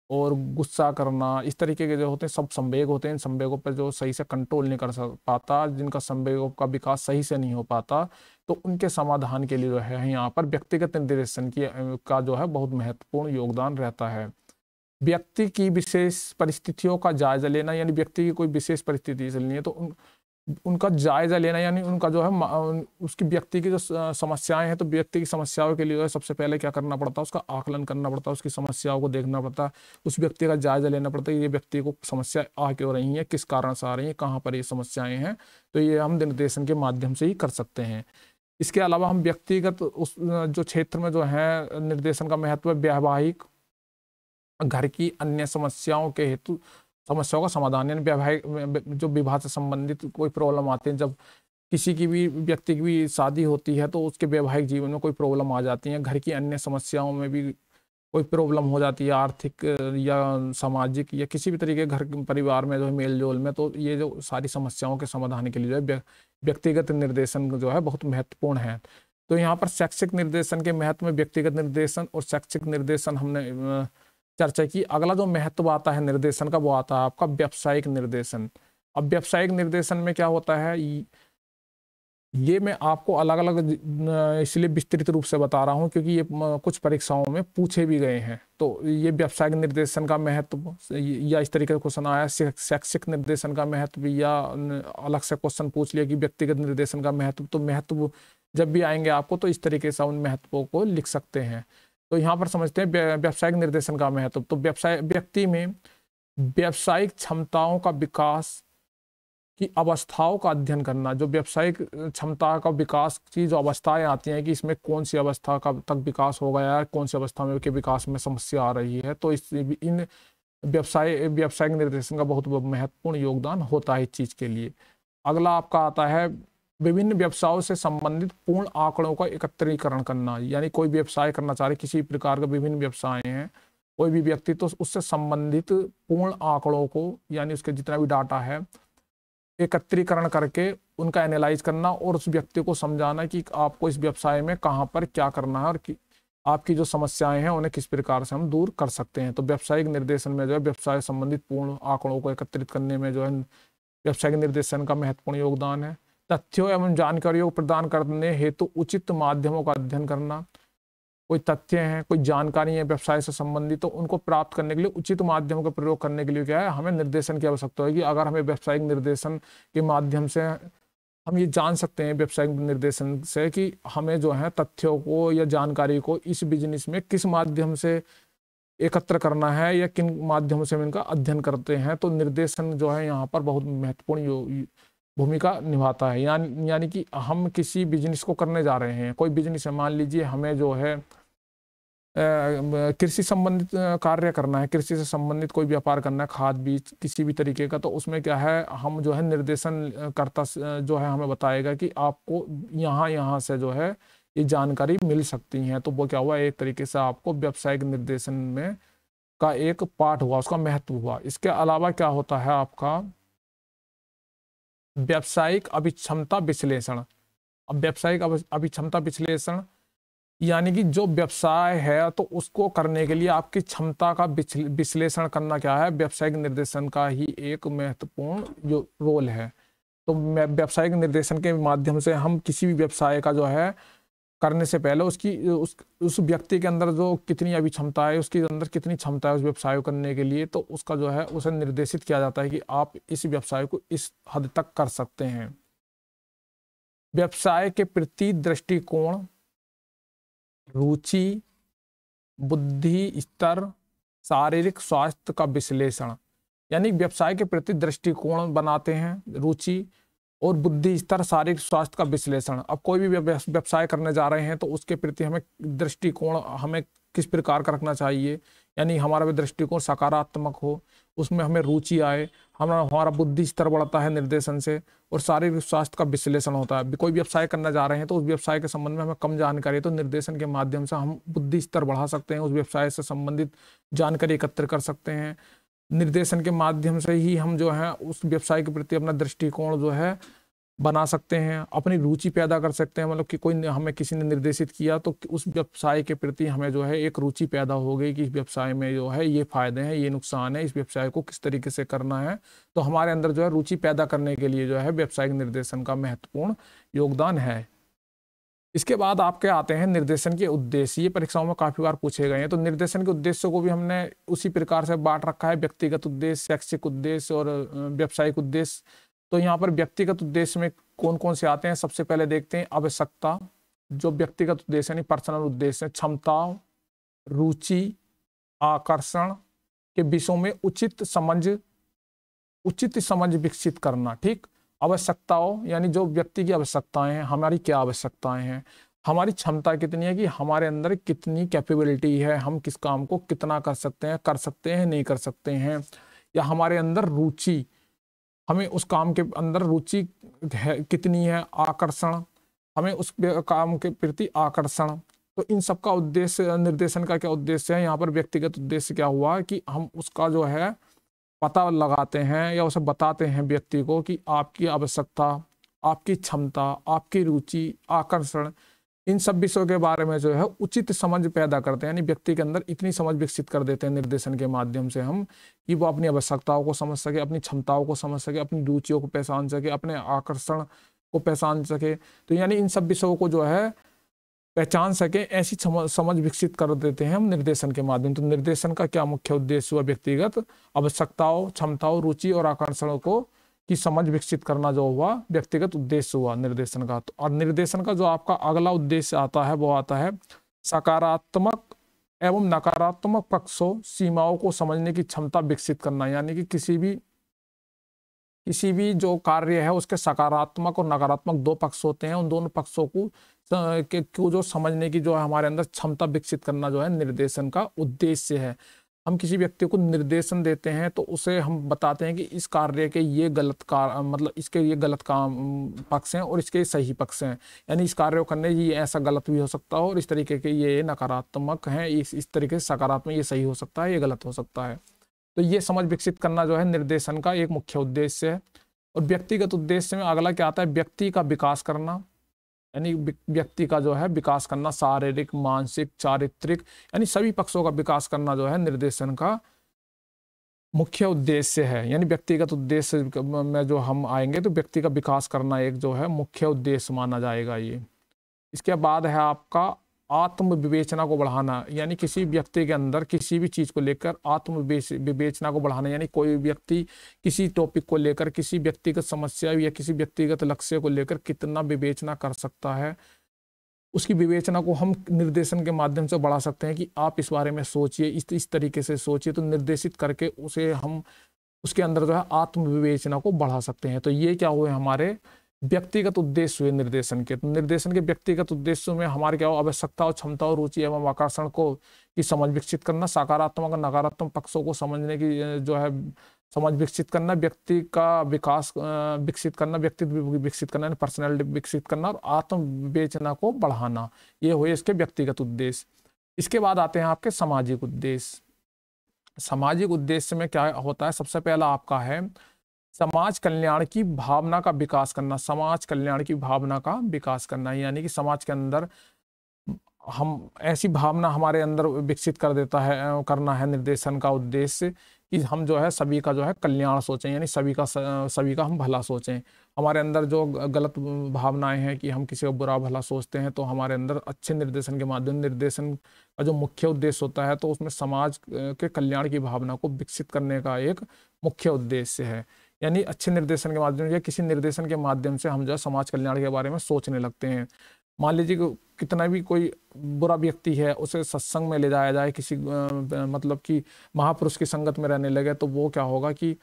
और गुस्सा करना, इस तरीके के जो होते हैं सब संवेग होते हैं। इन संवेगों पर जो सही से कंट्रोल नहीं कर पाता, जिनका संवेगों का विकास सही से नहीं हो पाता, तो उनके समाधान के लिए जो है यहाँ पर व्यक्तिगत निर्देशन का जो है बहुत महत्वपूर्ण योगदान रहता है। व्यक्ति की विशेष परिस्थितियों का जायजा लेना, यानी व्यक्ति की कोई विशेष परिस्थिति चलनी है तो उनका जायजा लेना, यानी उनका जो है उसकी व्यक्ति की जो समस्याएं हैं, तो व्यक्ति की समस्याओं के लिए जो है सबसे पहले क्या करना पड़ता है, उसका आकलन करना पड़ता है, उसकी समस्याओं को देखना पड़ता है, उस व्यक्ति का जायजा लेना पड़ता है, ये व्यक्ति को समस्या आ क्यों रही है, किस कारण से आ रही है, कहाँ पर ये समस्याएं हैं। तो ये हम निर्देशन के माध्यम से ही कर सकते हैं। इसके अलावा हम व्यक्तिगत उस जो क्षेत्र में जो है निर्देशन का महत्व है, वैवाहिक, घर की अन्य समस्याओं के हेतु समस्याओं का समाधान, यानी वैवाहिक जो विवाह से संबंधित कोई प्रॉब्लम आते हैं, जब किसी की भी व्यक्ति की भी शादी होती है तो उसके वैवाहिक जीवन में कोई प्रॉब्लम आ जाती है, घर की अन्य समस्याओं में भी कोई प्रॉब्लम हो जाती है, आर्थिक या सामाजिक या किसी भी तरीके घर परिवार में जो है मेल जोल में, तो ये जो सारी समस्याओं के समाधान के लिए जो है व्यक्तिगत निर्देशन जो है बहुत महत्वपूर्ण है। तो यहाँ पर शैक्षिक निर्देशन के महत्व में व्यक्तिगत निर्देशन और शैक्षिक निर्देशन हमने चर्चा की। अगला जो महत्व आता है निर्देशन का, वो आता है आपका व्यावसायिक निर्देशन। अब व्यावसायिक निर्देशन में क्या होता है, ये मैं आपको अलग अलग इसलिए विस्तृत रूप से बता रहा हूँ क्योंकि ये कुछ परीक्षाओं में पूछे भी गए हैं। तो ये व्यावसायिक निर्देशन का महत्व, या इस तरीके का क्वेश्चन आया शैक्षिक निर्देशन का महत्व, या अलग से क्वेश्चन पूछ लिया कि व्यक्तिगत निर्देशन का महत्व। तो महत्व जब भी आएंगे आपको तो इस तरीके से उन महत्वों को लिख सकते हैं। तो यहाँ पर समझते हैं व्यावसायिक निर्देशन का महत्व। तो व्यक्ति में व्यावसायिक क्षमताओं का विकास की अवस्थाओं का अध्ययन करना। जो व्यावसायिक क्षमता का विकास की जो अवस्थाएं आती हैं कि इसमें कौन सी अवस्था का तक विकास हो गया है, कौन सी अवस्था में के विकास में समस्या आ रही है, तो इन व्यावसायिक निर्देशन का बहुत महत्वपूर्ण योगदान होता है इस चीज़ के लिए। अगला आपका आता है विभिन्न व्यवसायों से संबंधित पूर्ण आंकड़ों का एकत्रीकरण करना। यानी कोई व्यवसाय करना चाह रहे, किसी प्रकार के विभिन्न व्यवसाय हैं, कोई भी व्यक्ति, तो उससे संबंधित पूर्ण आंकड़ों को, यानी उसके जितना भी डाटा है, एकत्रीकरण करके उनका एनालाइज करना और उस व्यक्ति को समझाना कि आपको इस व्यवसाय में कहाँ पर क्या करना है और आपकी जो समस्याएं हैं उन्हें किस प्रकार से हम दूर कर सकते हैं। तो व्यावसायिक निर्देशन में जो है व्यवसाय संबंधित पूर्ण आंकड़ों को एकत्रित करने में जो है व्यावसायिक निर्देशन का महत्वपूर्ण योगदान है। तथ्यों एवं जानकारियों को प्रदान करने हेतु उचित माध्यमों का अध्ययन करना। कोई तथ्य हैं, कोई जानकारी है व्यवसाय से संबंधित, तो उनको प्राप्त करने के लिए उचित माध्यमों का प्रयोग करने के लिए क्या है, हमें निर्देशन की आवश्यकता होगी। अगर हमें व्यावसायिक निर्देशन के माध्यम से हम ये जान सकते हैं व्यावसायिक निर्देशन से कि हमें जो है तथ्यों को या जानकारी को इस बिजनेस में किस माध्यम से एकत्र करना है या किन माध्यमों से हम इनका अध्ययन करते हैं, तो निर्देशन जो है यहाँ पर बहुत महत्वपूर्ण भूमिका निभाता है। यानी कि हम किसी बिजनेस को करने जा रहे हैं, कोई बिजनेस है, मान लीजिए हमें जो है कृषि संबंधित कार्य करना है, कृषि से संबंधित कोई व्यापार करना है, खाद बीज किसी भी तरीके का, तो उसमें क्या है, हम जो है निर्देशन करता जो है हमें बताएगा कि आपको यहाँ से जो है ये जानकारी मिल सकती है। तो वो क्या हुआ, एक तरीके से आपको व्यावसायिक निर्देशन में का एक पार्ट हुआ, उसका महत्व हुआ। इसके अलावा क्या होता है आपका व्यावसायिक अभिक्षमता विश्लेषण। अब व्यावसायिक अभिक्षमता विश्लेषण यानी कि जो व्यवसाय है तो उसको करने के लिए आपकी क्षमता का विश्लेषण करना क्या है, व्यावसायिक निर्देशन का ही एक महत्वपूर्ण जो रोल है। तो व्यावसायिक निर्देशन के माध्यम से हम किसी भी व्यवसाय का जो है करने से पहले उस व्यक्ति के अंदर जो कितनी अभी क्षमता है, उसके अंदर कितनी क्षमता है उस व्यवसाय को करने के लिए, तो उसका जो है उसे निर्देशित किया जाता है कि आप इस व्यवसाय को इस हद तक कर सकते हैं। व्यवसाय के प्रति दृष्टिकोण, रुचि, बुद्धि स्तर, शारीरिक स्वास्थ्य का विश्लेषण। यानी व्यवसाय के प्रति दृष्टिकोण बनाते हैं, रुचि और बुद्धि स्तर, शारीरिक स्वास्थ्य का विश्लेषण। अब कोई भी व्यवसाय करने जा रहे हैं तो उसके प्रति हमें दृष्टिकोण हमें किस प्रकार का रखना चाहिए, यानी हमारा भी दृष्टिकोण सकारात्मक हो, उसमें हमें रुचि आए, हमारा बुद्धि स्तर बढ़ता है निर्देशन से, और शारीरिक स्वास्थ्य का विश्लेषण होता है। कोई व्यवसाय करना जा रहे हैं तो उस व्यवसाय के संबंध में हमें कम जानकारी है, तो निर्देशन के माध्यम से हम बुद्धि स्तर बढ़ा सकते हैं, उस व्यवसाय से संबंधित जानकारी एकत्र कर सकते हैं। निर्देशन के माध्यम से ही हम जो है उस व्यवसाय के प्रति अपना दृष्टिकोण जो है बना सकते हैं, अपनी रुचि पैदा कर सकते हैं। मतलब कि कोई हमें किसी ने निर्देशित किया तो उस व्यवसाय के प्रति हमें जो है एक रुचि पैदा हो गई कि इस व्यवसाय में जो है ये फायदे हैं, ये नुकसान है, इस व्यवसाय को किस तरीके से करना है। तो हमारे अंदर जो है रुचि पैदा करने के लिए जो है व्यावसायिक निर्देशन का महत्वपूर्ण योगदान है। इसके बाद आपके आते हैं निर्देशन के उद्देश्य। ये परीक्षाओं में काफी बार पूछे गए हैं। तो निर्देशन के उद्देश्य को भी हमने उसी प्रकार से बांट रखा है, व्यक्तिगत उद्देश्य, शैक्षिक उद्देश्य और व्यावसायिक उद्देश्य। तो यहाँ पर व्यक्तिगत उद्देश्य में कौन कौन से आते हैं? सबसे पहले देखते हैं आवश्यकता, जो व्यक्तिगत उद्देश्य यानी पर्सनल उद्देश्य है। क्षमता, रुचि, आकर्षण के विषयों में उचित समझ विकसित करना। ठीक। आवश्यकताओं यानी जो व्यक्ति की आवश्यकताएं हैं, हमारी क्या आवश्यकताएं हैं, हमारी क्षमता कितनी है कि हमारे अंदर कितनी कैपेबिलिटी है, हम किस काम को कितना कर सकते हैं नहीं कर सकते हैं, या हमारे अंदर रुचि, हमें उस काम के अंदर रुचि है कितनी है। आकर्षण, हमें उस काम के प्रति आकर्षण। तो इन सब का उद्देश्य, निर्देशन का क्या उद्देश्य है? यहाँ पर व्यक्तिगत उद्देश्य क्या हुआ कि हम उसका जो है पता लगाते हैं या उसे बताते हैं व्यक्ति को कि आपकी आवश्यकता, आपकी क्षमता, आपकी रुचि, आकर्षण, इन सब विषयों के बारे में जो है उचित समझ पैदा करते हैं। यानी व्यक्ति के अंदर इतनी समझ विकसित कर देते हैं निर्देशन के माध्यम से हम कि वो अपनी आवश्यकताओं को समझ सके, अपनी क्षमताओं को समझ सके, अपनी रुचियों को पहचान सके, अपने आकर्षण को पहचान सके। तो यानी इन सब विषयों को जो है पहचान सके, ऐसी समझ विकसित कर देते हैं हम निर्देशन के माध्यम। तो निर्देशन का क्या मुख्य उद्देश्य हुआ? व्यक्तिगत आवश्यकताओं, क्षमताओं, रुचि और आकर्षणों को की समझ विकसित करना जो हुआ व्यक्तिगत उद्देश्य हुआ निर्देशन का। तो और निर्देशन का जो आपका अगला उद्देश्य आता है वो आता है सकारात्मक एवं नकारात्मक पक्षों, सीमाओं को समझने की क्षमता विकसित करना। यानी कि किसी भी जो कार्य है उसके सकारात्मक और नकारात्मक दो पक्ष होते हैं, उन दोनों पक्षों को जो समझने की जो है हमारे अंदर क्षमता विकसित करना जो है निर्देशन का उद्देश्य है। हम किसी व्यक्ति को निर्देशन देते हैं तो उसे हम बताते हैं कि इस कार्य के ये मतलब इसके ये गलत काम पक्ष हैं और इसके सही पक्ष हैं। यानी इस कार्य को करने ये ऐसा गलत भी हो सकता है और इस तरीके के ये नकारात्मक हैं, इस तरीके से सकारात्मक ये सही हो सकता है, ये गलत हो सकता है। तो ये समझ विकसित करना जो है निर्देशन का एक मुख्य उद्देश्य है। और व्यक्तिगत उद्देश्य में अगला क्या आता है? व्यक्ति का विकास करना, यानी व्यक्ति का जो है विकास करना, शारीरिक, मानसिक, चारित्रिक, यानी सभी पक्षों का विकास करना जो है निर्देशन का मुख्य उद्देश्य है। यानी व्यक्तिगत उद्देश्य में जो हम आएंगे तो व्यक्ति का विकास करना एक जो है मुख्य उद्देश्य माना जाएगा ये। इसके बाद है आपका आत्म विवेचना को बढ़ाना, यानी किसी व्यक्ति के अंदर किसी भी चीज को लेकर आत्म विवेचना को बढ़ाना। यानी कोई व्यक्ति किसी टॉपिक को लेकर, किसी व्यक्तिगत समस्या या किसी व्यक्तिगत लक्ष्य को लेकर कितना विवेचना कर सकता है, उसकी विवेचना को हम निर्देशन के माध्यम से बढ़ा सकते हैं कि आप इस बारे में सोचिए, इस तरीके से सोचिए। तो निर्देशित करके उसे हम उसके अंदर जो है आत्म विवेचना को बढ़ा सकते हैं। तो ये क्या हुए? हमारे व्यक्तिगत उद्देश्य हुए निर्देशन के। तो निर्देशन के व्यक्तिगत उद्देश्यों में हमारे क्या हो? आवश्यकता और क्षमता और रुचि एवं आकर्षण को की समझ विकसित करना, सकारात्मक और नकारात्मक पक्षों को समझने की जो है समझ विकसित करना, व्यक्ति का विकास विकसित करना, व्यक्तित्व विकसित करना, पर्सनैलिटी विकसित करना और आत्म विवेचना को बढ़ाना। ये हुए इसके व्यक्तिगत उद्देश्य। इसके बाद आते हैं आपके सामाजिक उद्देश्य। सामाजिक उद्देश्य में क्या होता है? सबसे पहला आपका है समाज कल्याण की भावना का विकास करना। समाज कल्याण की भावना का विकास करना यानी कि समाज के अंदर हम ऐसी भावना हमारे अंदर विकसित कर देता है, करना है निर्देशन का उद्देश्य कि हम जो है सभी का जो है कल्याण सोचें, यानी सभी का हम भला सोचें। हमारे अंदर जो गलत भावनाएं हैं कि हम किसी को बुरा भला सोचते हैं, तो हमारे अंदर अच्छे निर्देशन के माध्यम, निर्देशन का जो मुख्य उद्देश्य होता है तो उसमें समाज के कल्याण की भावना को विकसित करने का एक मुख्य उद्देश्य है। यानी अच्छे निर्देशन के माध्यम से, किसी निर्देशन के माध्यम से हम जो है समाज कल्याण के बारे में सोचने लगते हैं। मान लीजिए कि कितना भी कोई बुरा व्यक्ति है उसे सत्संग में ले जाया जाए, किसी मतलब कि महापुरुष की संगत में रहने लगे, तो वो क्या होगा कि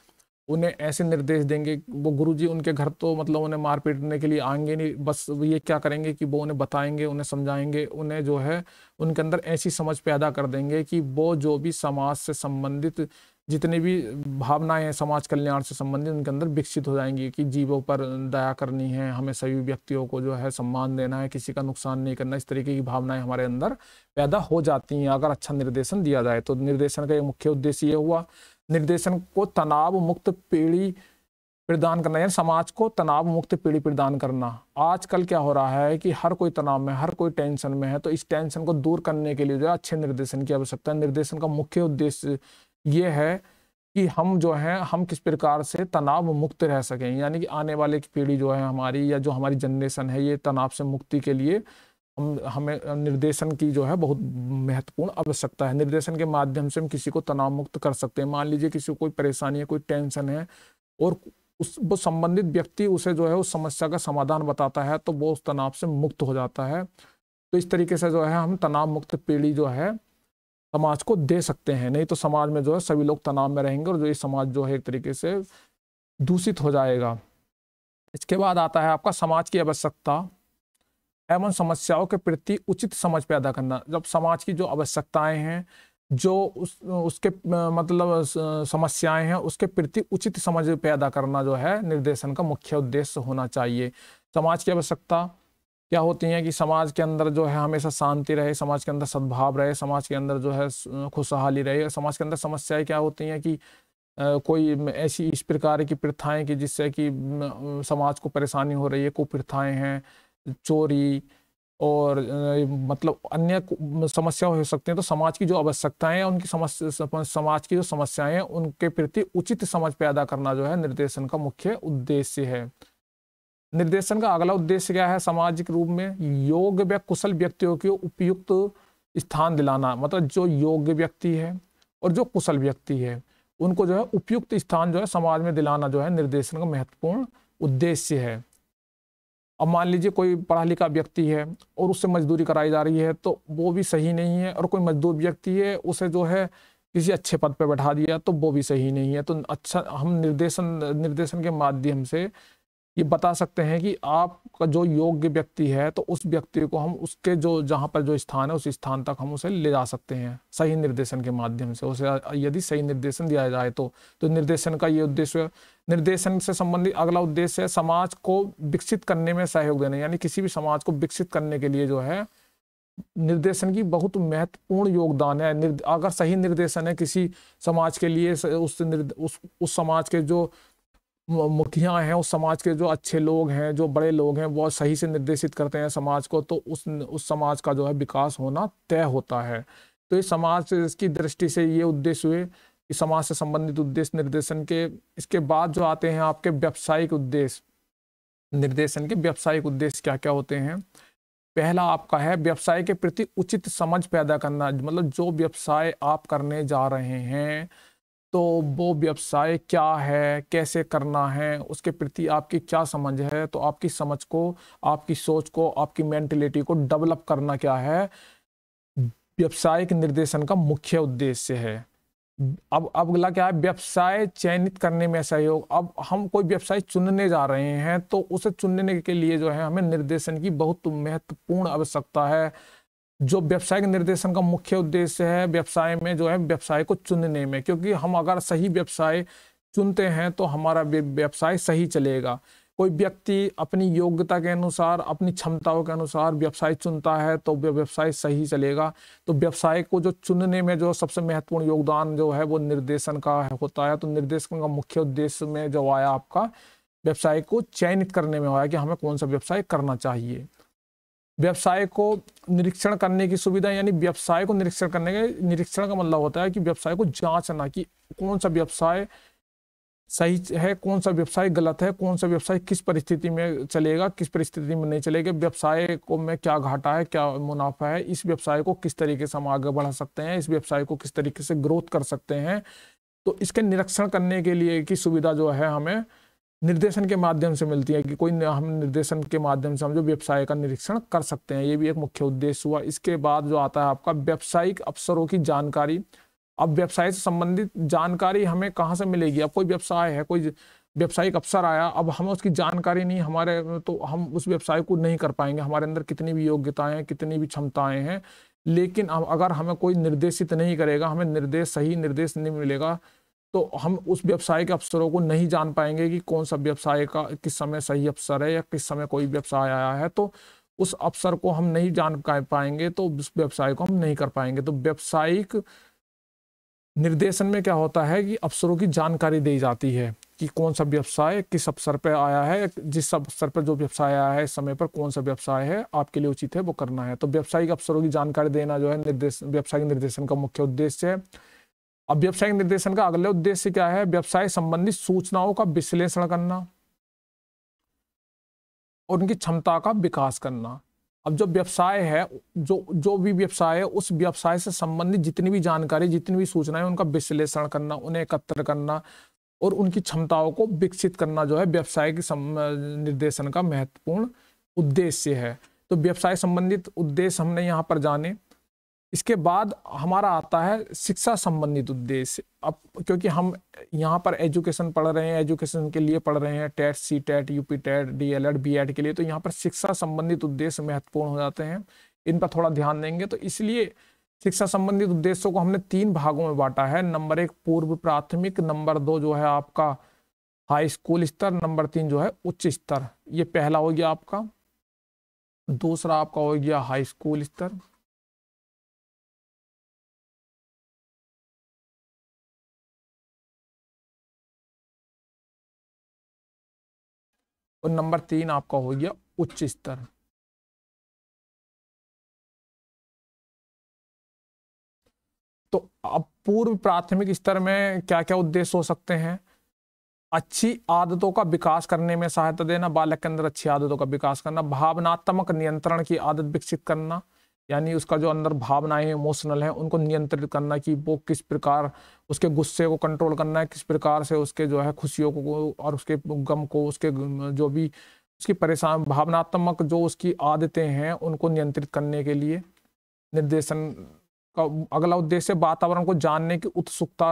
उन्हें ऐसे निर्देश देंगे। वो गुरुजी उनके घर तो मतलब उन्हें मार पीटने के लिए आएंगे नहीं, बस ये क्या करेंगे कि वो उन्हें बताएंगे, उन्हें समझाएंगे, उन्हें जो है उनके अंदर ऐसी समझ पैदा कर देंगे कि वो जो भी समाज से संबंधित जितनी भी भावनाएं हैं समाज कल्याण से संबंधित उनके अंदर विकसित हो जाएंगी कि जीवों पर दया करनी है, हमें सभी व्यक्तियों को जो है सम्मान देना है, किसी का नुकसान नहीं करना। इस तरीके की भावनाएं हमारे अंदर पैदा हो जाती हैं अगर अच्छा निर्देशन दिया जाए। तो निर्देशन का एक मुख्य उद्देश्य ये हुआ निर्देशन को तनाव मुक्त पीढ़ी प्रदान करना, यानी समाज को तनाव मुक्त पीढ़ी प्रदान करना। आजकल क्या हो रहा है कि हर कोई तनाव में, हर कोई टेंशन में है, तो इस टेंशन को दूर करने के लिए जो है अच्छे निर्देशन की आवश्यकता है। निर्देशन का मुख्य उद्देश्य ये है कि हम जो है हम किस प्रकार से तनाव मुक्त रह सकें, यानी कि आने वाले की पीढ़ी जो है हमारी, या जो हमारी जनरेशन है, ये तनाव से मुक्ति के लिए हमें निर्देशन की जो है बहुत महत्वपूर्ण आवश्यकता है। निर्देशन के माध्यम से हम किसी को तनाव मुक्त कर सकते हैं। मान लीजिए किसी को कोई परेशानी है, कोई टेंशन है और वो संबंधित व्यक्ति उसे जो है उस समस्या का समाधान बताता है, तो वो उस तनाव से मुक्त हो जाता है। तो इस तरीके से जो है हम तनाव मुक्त पीढ़ी जो है समाज को दे सकते हैं। नहीं तो समाज में जो है सभी लोग तनाव में रहेंगे और जो ये समाज जो है एक तरीके से दूषित हो जाएगा। इसके बाद आता है आपका समाज की आवश्यकता एवं समस्याओं के प्रति उचित समझ पैदा करना। जब समाज की जो आवश्यकताएं हैं, जो उसके मतलब समस्याएं हैं, उसके प्रति उचित समझ पैदा करना जो है निर्देशन का मुख्य उद्देश्य होना चाहिए। समाज की आवश्यकता क्या होती है कि समाज के अंदर जो है हमेशा शांति रहे, समाज के अंदर सद्भाव रहे, समाज के अंदर जो है खुशहाली रहे। समाज के अंदर समस्याएं क्या होती हैं कि कोई ऐसी इस प्रकार की प्रथाएं कि जिससे कि समाज को परेशानी हो रही है, कुप्रथाएं हैं, चोरी और मतलब अन्य समस्या हो सकती हैं। तो समाज की जो आवश्यकताएं हैं, उनकी समाज की जो समस्याएं हैं, उनके प्रति उचित समझ पैदा करना जो है निर्देशन का मुख्य उद्देश्य है। निर्देशन का अगला उद्देश्य क्या है? सामाजिक रूप में योग्य व कुशल व्यक्तियों को उपयुक्त स्थान दिलाना। मतलब जो योग्य व्यक्ति है और जो कुशल व्यक्ति है, उनको जो है उपयुक्त स्थान जो है समाज में दिलाना जो है निर्देशन का महत्वपूर्ण उद्देश्य है। अब मान लीजिए कोई पढ़ा लिखा व्यक्ति है और उससे मजदूरी कराई जा रही है, तो वो भी सही नहीं है। और कोई मजदूर व्यक्ति है, उसे जो है किसी अच्छे पद पर बैठा दिया, तो वो भी सही नहीं है। तो अच्छा, हम निर्देशन के माध्यम से ये बता सकते हैं कि आपका जो योग्य व्यक्ति है, तो उस व्यक्ति को हम उसके जो जहाँ पर जो स्थान है, उस स्थान तक हम उसे ले जा सकते हैं सही निर्देशन के माध्यम से। उसे यदि सही निर्देशन दिया जाए तो निर्देशन का ये उद्देश्य। निर्देशन से संबंधित अगला उद्देश्य है समाज को विकसित करने में सहयोग देना। यानी किसी भी समाज को विकसित करने के लिए जो है निर्देशन की बहुत महत्वपूर्ण योगदान है। अगर सही निर्देशन है किसी समाज के लिए, उस समाज के जो मुखिया हैं, उस समाज के जो अच्छे लोग हैं, जो बड़े लोग हैं, वो सही से निर्देशित करते हैं समाज को, तो उस समाज का जो है विकास होना तय होता है। तो इस समाज की दृष्टि से ये उद्देश्य हुए कि समाज से संबंधित उद्देश्य निर्देशन के। इसके बाद जो आते हैं आपके व्यावसायिक उद्देश्य। निर्देशन के व्यावसायिक उद्देश्य क्या क्या होते हैं? पहला आपका है व्यवसाय के प्रति उचित समझ पैदा करना। मतलब जो व्यवसाय आप करने जा रहे हैं, तो वो व्यवसाय क्या है, कैसे करना है, उसके प्रति आपकी क्या समझ है। तो आपकी समझ को, आपकी सोच को, आपकी मेंटलिटी को डेवलप करना क्या है, व्यवसायिक निर्देशन का मुख्य उद्देश्य है। अब अगला क्या है? व्यवसाय चयनित करने में सहयोग। अब हम कोई व्यवसाय चुनने जा रहे हैं, तो उसे चुनने के लिए जो है हमें निर्देशन की बहुत महत्वपूर्ण आवश्यकता है। जो व्यवसायिक निर्देशन का मुख्य उद्देश्य है व्यवसाय में जो है व्यवसाय को चुनने में, क्योंकि हम अगर सही व्यवसाय चुनते हैं तो हमारा व्यवसाय सही चलेगा। कोई व्यक्ति अपनी योग्यता के अनुसार, अपनी क्षमताओं के अनुसार व्यवसाय चुनता है तो व्यवसाय सही चलेगा। तो व्यवसाय को जो चुनने में जो सबसे महत्वपूर्ण योगदान जो है वो निर्देशन का होता है। तो निर्देशन का मुख्य उद्देश्य में जो आया आपका व्यवसाय को चयनित करने में आया कि हमें कौन सा व्यवसाय करना चाहिए। व्यवसाय को निरीक्षण करने की सुविधा। यानी व्यवसाय को निरीक्षण का मतलब होता है कि व्यवसाय को जांचना कि कौन सा व्यवसाय सही है, कौन सा व्यवसाय गलत है, कौन सा व्यवसाय किस परिस्थिति में चलेगा, किस परिस्थिति में नहीं चलेगा, व्यवसाय को में क्या घाटा है, क्या मुनाफा है, इस व्यवसाय को किस तरीके से हम आगे बढ़ा सकते हैं, इस व्यवसाय को किस तरीके से ग्रोथ कर सकते हैं। तो इसके निरीक्षण करने के लिए की सुविधा जो है हमें निर्देशन के माध्यम से मिलती है कि हम निर्देशन के माध्यम से हम जो व्यवसाय का निरीक्षण कर सकते हैं। ये भी एक मुख्य उद्देश्य हुआ। इसके बाद जो आता है आपका व्यावसायिक अवसरों की जानकारी। अब व्यवसाय से संबंधित जानकारी हमें कहाँ से मिलेगी? अब कोई व्यवसाय है, कोई व्यावसायिक अवसर आया, अब हमें उसकी जानकारी नहीं हमारे, तो हम उस व्यवसाय को नहीं कर पाएंगे। हमारे अंदर कितनी भी योग्यताएं हैं, कितनी भी क्षमताएं हैं, लेकिन अगर हमें कोई निर्देशित नहीं करेगा, हमें सही निर्देश नहीं मिलेगा, तो हम उस व्यवसाय के अवसरों को नहीं जान पाएंगे कि कौन सा व्यवसाय का किस समय सही अवसर है या किस समय कोई व्यवसाय आया है। तो उस अवसर को हम नहीं जान पाएंगे, तो उस व्यवसाय को हम नहीं कर पाएंगे। तो व्यावसायिक निर्देशन में क्या होता है कि अवसरों की जानकारी दी जाती है कि कौन सा व्यवसाय किस अवसर पर आया है, जिस अवसर पर जो व्यवसाय आया है, इस समय पर कौन सा व्यवसाय है आपके लिए उचित है वो करना है। तो व्यावसायिक अवसरों की जानकारी देना जो है व्यवसायिक निर्देशन का मुख्य उद्देश्य है। अब व्यवसायिक निर्देशन का अगला उद्देश्य क्या है? व्यवसाय संबंधित सूचनाओं का विश्लेषण करना और उनकी क्षमता का विकास करना। अब जो व्यवसाय है, जो भी व्यवसाय है, उस व्यवसाय से संबंधित जितनी भी जानकारी, जितनी भी सूचनाएं, उनका विश्लेषण करना, उन्हें एकत्र करना और उनकी क्षमताओं को विकसित करना जो है व्यवसाय के निर्देशन का महत्वपूर्ण उद्देश्य है। तो व्यवसाय संबंधित उद्देश्य हमने यहाँ पर जाने। इसके बाद हमारा आता है शिक्षा संबंधित उद्देश्य। अब क्योंकि हम यहाँ पर एजुकेशन पढ़ रहे हैं, एजुकेशन के लिए पढ़ रहे हैं, TET, C TET, UP TET, D El Ed, B Ed के लिए, तो यहाँ पर शिक्षा संबंधित उद्देश्य महत्वपूर्ण हो जाते हैं, इन पर थोड़ा ध्यान देंगे। तो इसलिए शिक्षा संबंधित उद्देश्यों को हमने 3 भागों में बांटा है। नंबर 1 पूर्व प्राथमिक, नंबर 2 जो है आपका हाई स्कूल स्तर, नंबर 3 जो है उच्च स्तर। ये पहला हो गया आपका। दूसरा आपका हो गया हाई स्कूल स्तर, और नंबर 3 आपका हो गया उच्च स्तर। तो अब पूर्व प्राथमिक स्तर में क्या क्या उद्देश्य हो सकते हैं? अच्छी आदतों का विकास करने में सहायता देना, बालक के अंदर अच्छी आदतों का विकास करना, भावनात्मक नियंत्रण की आदत विकसित करना, यानी उसका जो अंदर भावनाएं इमोशनल है उनको नियंत्रित करना, कि वो किस प्रकार उसके गुस्से को कंट्रोल करना है, किस प्रकार से उसके जो है खुशियों को और उसके गम को, उसके जो भी उसकी परेशान भावनात्मक जो उसकी आदतें हैं उनको नियंत्रित करने के लिए निर्देशन का अगला उद्देश्य वातावरण को जानने की उत्सुकता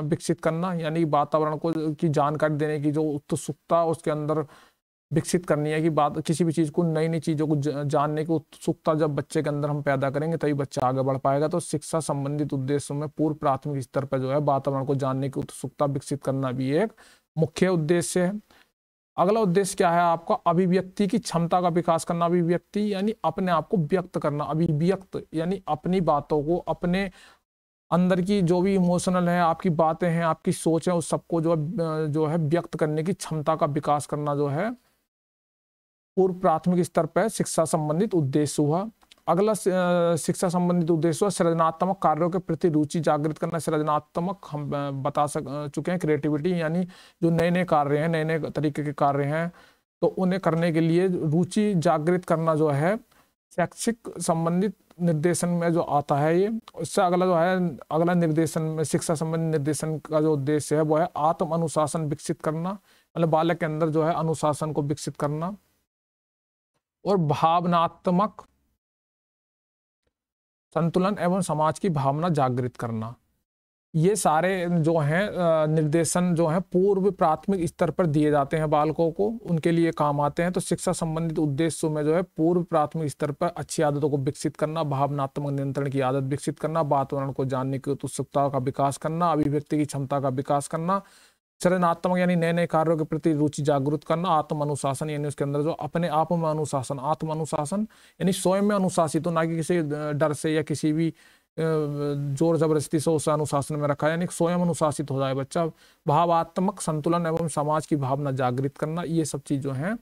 विकसित करना, यानी वातावरण को की जानकारी देने की जो उत्सुकता उसके अंदर विकसित करनी है, कि बात किसी भी चीज़ को, नई नई चीज़ों को जानने की उत्सुकता जब बच्चे के अंदर हम पैदा करेंगे तभी बच्चा आगे बढ़ पाएगा। तो शिक्षा संबंधित उद्देश्यों में पूर्व प्राथमिक स्तर पर जो है वातावरण को जानने की उत्सुकता विकसित करना भी एक मुख्य उद्देश्य है। अगला उद्देश्य क्या है आपका? अभिव्यक्ति की क्षमता का विकास करना। अभिव्यक्ति यानी अपने आप को व्यक्त करना, अभिव्यक्त यानी अपनी बातों को, अपने अंदर की जो भी इमोशनल है, आपकी बातें हैं, आपकी सोच है, उस सबको जो है व्यक्त करने की क्षमता का विकास करना जो है पूर्व प्राथमिक स्तर पर शिक्षा संबंधित उद्देश्य हुआ। अगला शिक्षा संबंधित उद्देश्य हुआ सृजनात्मक कार्यों के प्रति रुचि जागृत करना। सृजनात्मक हम बता चुके हैं, क्रिएटिविटी, यानी जो नए नए कार्य हैं, नए नए तरीके के कार्य हैं, तो उन्हें करने के लिए रुचि जागृत करना जो है शैक्षिक संबंधित निर्देशन में जो आता है ये। उससे अगला जो है, अगला निर्देशन में शिक्षा संबंधित निर्देशन का जो उद्देश्य है वो है आत्म अनुशासन विकसित करना, मतलब बालक के अंदर जो है अनुशासन को विकसित करना, और भावनात्मक संतुलन एवं समाज की भावना जागृत करना। ये सारे जो हैं निर्देशन जो हैं पूर्व प्राथमिक स्तर पर दिए जाते हैं बालकों को, उनके लिए काम आते हैं। तो शिक्षा संबंधित उद्देश्यों में जो है पूर्व प्राथमिक स्तर पर अच्छी आदतों को विकसित करना, भावनात्मक नियंत्रण की आदत विकसित करना, वातावरण को जानने की उत्सुकता का विकास करना, अभिव्यक्ति की क्षमता का विकास करना, सृजनात्मक यानी नए नए कार्यों के प्रति रुचि जागृत करना, आत्म अनुशासन यानी उसके अंदर जो अपने आप में अनुशासन, आत्म अनुशासन यानी स्वयं में अनुशासित हो, ना कि किसी डर से या किसी भी जोर जबरदस्ती से उस अनुशासन में रखा, यानी स्वयं अनुशासित हो जाए बच्चा। भावात्मक संतुलन एवं समाज की भावना जागृत करना, ये सब चीज जो है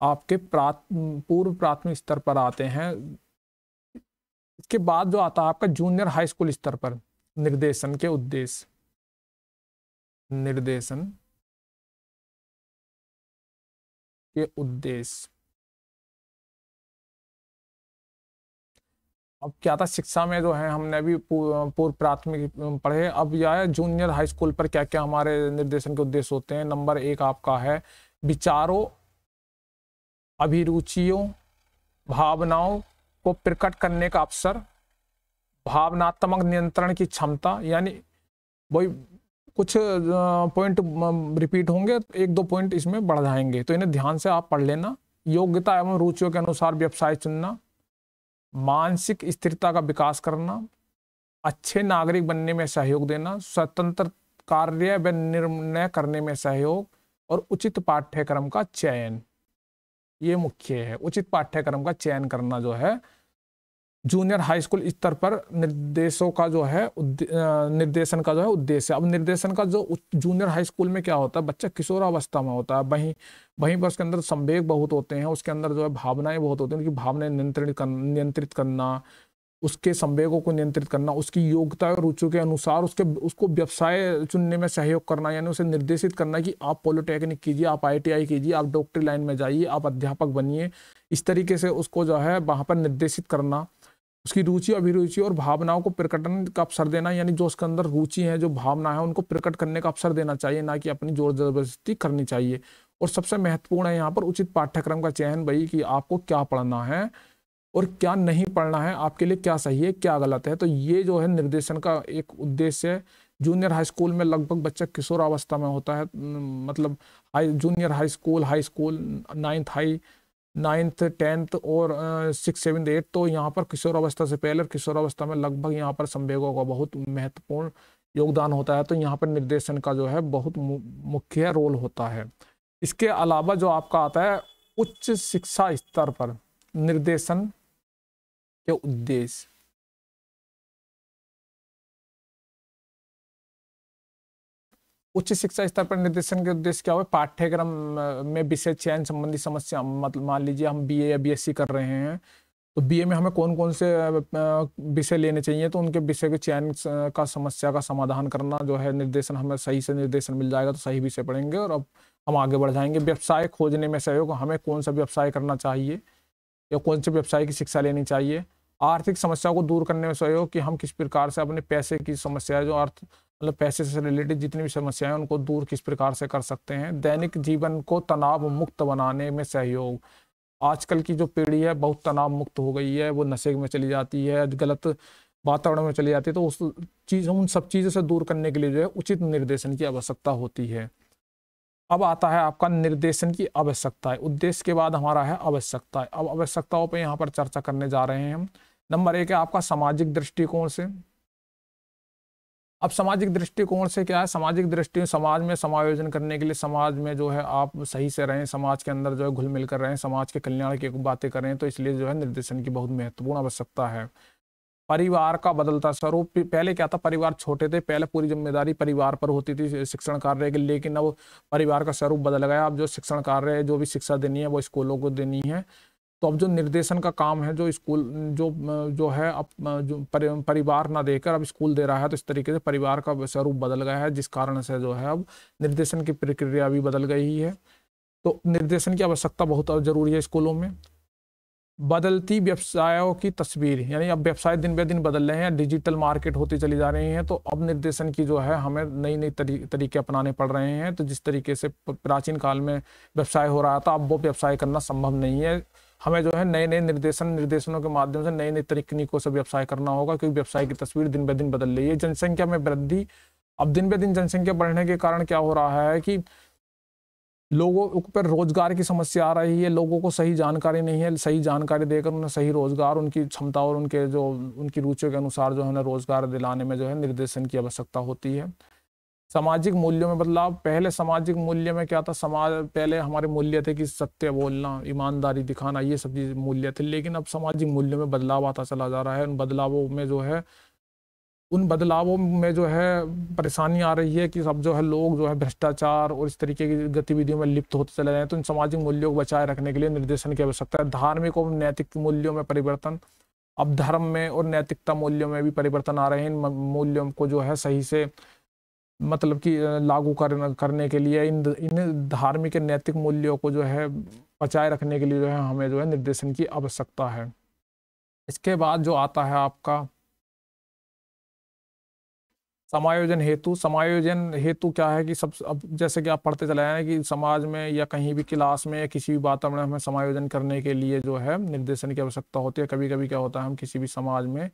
आपके पूर्व प्राथमिक स्तर पर आते हैं। इसके बाद जो आता है आपका जूनियर हाई स्कूल स्तर पर निर्देशन के उद्देश्य। निर्देशन के उद्देश्य अब क्या था, शिक्षा में जो है हमने अभी पूर्व प्राथमिक पढ़े, अब यह है जूनियर हाई स्कूल पर क्या क्या हमारे निर्देशन के उद्देश्य होते हैं। नंबर 1 आपका है विचारों, अभिरुचियों, भावनाओं को प्रकट करने का अवसर, भावनात्मक नियंत्रण की क्षमता, यानी वही कुछ पॉइंट रिपीट होंगे, 1-2 पॉइंट इसमें बढ़ जाएंगे, तो इन्हें ध्यान से आप पढ़ लेना। योग्यता एवं रुचियों के अनुसार व्यवसाय चुनना, मानसिक स्थिरता का विकास करना, अच्छे नागरिक बनने में सहयोग देना, स्वतंत्र कार्य व निर्णय करने में सहयोग, और उचित पाठ्यक्रम का चयन। ये मुख्य है, उचित पाठ्यक्रम का चयन करना जो है जूनियर हाई स्कूल स्तर पर निर्देशों का जो है निर्देशन का जो है उद्देश्य। अब निर्देशन का जो जूनियर हाई स्कूल में क्या होता है, बच्चा किशोरावस्था में होता है, वहीं पर उसके अंदर संवेग बहुत होते हैं, उसके अंदर जो है भावनाएं बहुत होती हैं, उनकी भावनाएं नियंत्रित करना, उसके संवेगों को नियंत्रित करना, उसकी योग्यता और रुचियों के अनुसार उसको व्यवसाय चुनने में सहयोग करना, यानी उसे निर्देशित करना कि आप पॉलिटेक्निक कीजिए, आप ITI कीजिए, आप डॉक्टरी लाइन में जाइए, आप अध्यापक बनिए, इस तरीके से उसको जो है वहाँ पर निर्देशित करना, उसकी रुचि, अभिरुचि और भावनाओं को प्रकटन का अवसर देना, यानी जो उसके अंदर रुचि है, जो भावना है, उनको प्रकट करने का अवसर देना चाहिए, ना कि अपनी जोर जबरदस्ती करनी चाहिए। और सबसे महत्वपूर्ण है यहाँ पर उचित पाठ्यक्रम का चयन, भाई कि आपको क्या पढ़ना है और क्या नहीं पढ़ना है, आपके लिए क्या सही है क्या गलत है। तो ये जो है निर्देशन का एक उद्देश्य है। जूनियर हाई स्कूल में लगभग बच्चा किशोरावस्था में होता है, मतलब junior high school, ninth 10th और 6th 7th 8th, तो यहाँ पर किशोरावस्था से पहले और किशोरावस्था में लगभग यहाँ पर संवेगों का बहुत महत्वपूर्ण योगदान होता है। तो यहाँ पर निर्देशन का जो है बहुत मुख्य रोल होता है। इसके अलावा जो आपका आता है उच्च शिक्षा स्तर पर निर्देशन के उद्देश्य, उच्च शिक्षा स्तर पर निर्देशन के उद्देश्य क्या हुआ? पाठ्यक्रम में विषय चयन संबंधी समस्या, मतलब मान लीजिए हम बीए या बीएससी कर रहे हैं, तो बीए में हमें कौन कौन से विषय लेने चाहिए, तो उनके विषय के चयन का समस्या का समाधान करना जो है निर्देशन, हमें सही से निर्देशन मिल जाएगा तो सही विषय पढ़ेंगे और अब हम आगे बढ़ जाएंगे। व्यवसाय खोजने में सहयोग, हमें कौन सा व्यवसाय करना चाहिए या कौन से व्यवसाय की शिक्षा लेनी चाहिए। आर्थिक समस्याओं को दूर करने में सहयोग, कि हम किस प्रकार से अपने पैसे की समस्या, जो अर्थ मतलब पैसे से रिलेटेड जितनी भी समस्याएं हैं उनको दूर किस प्रकार से कर सकते हैं। दैनिक जीवन को तनाव मुक्त बनाने में सहयोग, आजकल की जो पीढ़ी है बहुत तनाव मुक्त हो गई है, वो नशे में चली जाती है, गलत वातावरण में चली जाती है, तो उस चीज, उन सब चीज़ों से दूर करने के लिए जो है उचित निर्देशन की आवश्यकता होती है। अब आता है आपका निर्देशन की आवश्यकता है। उद्देश्य के बाद हमारा है आवश्यकता है। अब आवश्यकताओं पे यहाँ पर चर्चा करने जा रहे हैं हम। नंबर 1 है आपका सामाजिक दृष्टिकोण से। अब सामाजिक दृष्टिकोण से क्या है? सामाजिक दृष्टि, समाज में समायोजन करने के लिए, समाज में जो है आप सही से रहें, समाज के अंदर जो है घुल मिल कर रहें, समाज के कल्याण की बातें करें, तो इसलिए जो है निर्देशन की बहुत महत्वपूर्ण आवश्यकता है। परिवार का बदलता स्वरूप, पहले क्या था, परिवार छोटे थे, पहले पूरी जिम्मेदारी परिवार पर होती थी शिक्षण कार्य की, लेकिन अब परिवार का स्वरूप बदल गया। अब जो शिक्षण कार्य, जो भी शिक्षा देनी है वो स्कूलों को देनी है। तो अब जो निर्देशन का काम है, जो स्कूल जो जो है अब जो परिवार ना देकर अब स्कूल दे रहा है, तो इस तरीके से परिवार का स्वरूप बदल गया है, जिस कारण से जो है अब निर्देशन की प्रक्रिया भी बदल गई है। तो निर्देशन की आवश्यकता बहुत जरूरी है स्कूलों में। बदलती व्यवसायों की तस्वीर, यानी अब व्यवसाय दिन ब दिन बदल रहे हैं, डिजिटल मार्केट होती चली जा रही हैं, तो अब निर्देशन की जो है हमें नई नई तरीके अपनाने पड़ रहे हैं। तो जिस तरीके से प्राचीन काल में व्यवसाय हो रहा था, अब वो व्यवसाय करना संभव नहीं है। हमें जो है नए नए निर्देशनों के माध्यम से नई नई तकनीकों से व्यवसाय करना होगा, क्योंकि व्यवसाय की तस्वीर दिन ब दिन बदल रही है। जनसंख्या में वृद्धि, अब दिन ब दिन जनसंख्या बढ़ने के कारण क्या हो रहा है कि लोगों पर रोजगार की समस्या आ रही है। लोगों को सही जानकारी नहीं है, सही जानकारी देकर उन्हें सही रोजगार, उनकी क्षमता और उनकी रुचियों के अनुसार जो है रोजगार दिलाने में जो है निर्देशन की आवश्यकता होती है। सामाजिक मूल्यों में बदलाव, पहले सामाजिक मूल्य में क्या था, पहले हमारे मूल्य थे कि सत्य बोलना, ईमानदारी दिखाना, ये सब चीज मूल्य थे, लेकिन अब सामाजिक मूल्यों में बदलाव आता चला जा रहा है। उन बदलावों में जो है परेशानी आ रही है कि सब जो है लोग जो है भ्रष्टाचार और इस तरीके की गतिविधियों में लिप्त होते चले रहे हैं। तो इन सामाजिक मूल्यों को बचाए रखने के लिए निर्देशन की आवश्यकता है। धार्मिक और नैतिक मूल्यों में परिवर्तन, अब धर्म में और नैतिकता मूल्यों में भी परिवर्तन आ रहे हैं। इन मूल्यों को जो है सही से मतलब कि लागू करने के लिए, इन धार्मिक नैतिक मूल्यों को जो है बचाए रखने के लिए जो है हमें जो है निर्देशन की आवश्यकता है। इसके बाद जो आता है आपका समायोजन हेतु। समायोजन हेतु क्या है कि सब, अब जैसे कि आप पढ़ते चले आए हैं कि समाज में या कहीं भी क्लास में या किसी भी वातावरण में हमें समायोजन करने के लिए जो है निर्देशन की आवश्यकता होती है। कभी कभी क्या होता है, हम किसी भी समाज में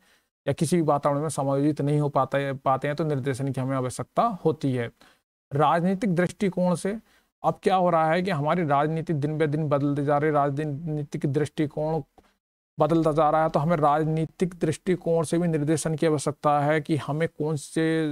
या किसी भी वातावरण में समायोजित नहीं हो पाते हैं, तो निर्देशन की हमें आवश्यकता होती है। राजनीतिक दृष्टिकोण से अब क्या हो रहा है कि हमारी राजनीति दिन ब दिन बदलते जा रही है, राजनीतिक दृष्टिकोण बदलता जा रहा है, तो हमें राजनीतिक दृष्टिकोण से भी निर्देशन की आवश्यकता है कि हमें कौन से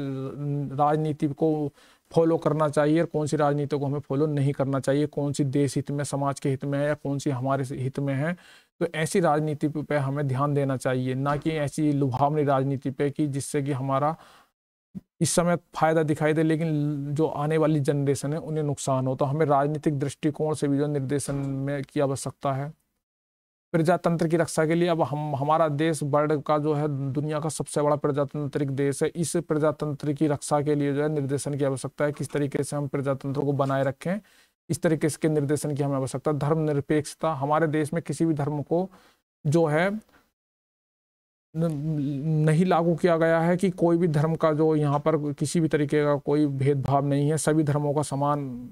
राजनीति को फॉलो करना चाहिए और कौन सी राजनीति को हमें फॉलो नहीं करना चाहिए, कौन सी देश हित में, समाज के हित में है या कौन सी हमारे हित में है। तो ऐसी राजनीति पे हमें ध्यान देना चाहिए, ना कि ऐसी लुभावनी राजनीति पे कि जिससे कि हमारा इस समय फायदा दिखाई दे लेकिन जो आने वाली जनरेशन है उन्हें नुकसान हो। तो हमें राजनीतिक दृष्टिकोण से भी जो निर्देशन में की आवश्यकता है। प्रजातंत्र की रक्षा के लिए, अब हमारा देश वर्ल्ड का जो है दुनिया का सबसे बड़ा प्रजातांत्रिक देश है। इस प्रजातंत्र की रक्षा के लिए जो है निर्देशन की आवश्यकता है, किस तरीके से हम प्रजातंत्र को बनाए रखें, इस तरीके से निर्देशन की हमें आवश्यकता। धर्मनिरपेक्षता, हमारे देश में किसी भी धर्म को जो है नहीं लागू किया गया है कि कोई भी धर्म का जो यहाँ पर किसी भी तरीके का कोई भेदभाव नहीं है, सभी धर्मों का समान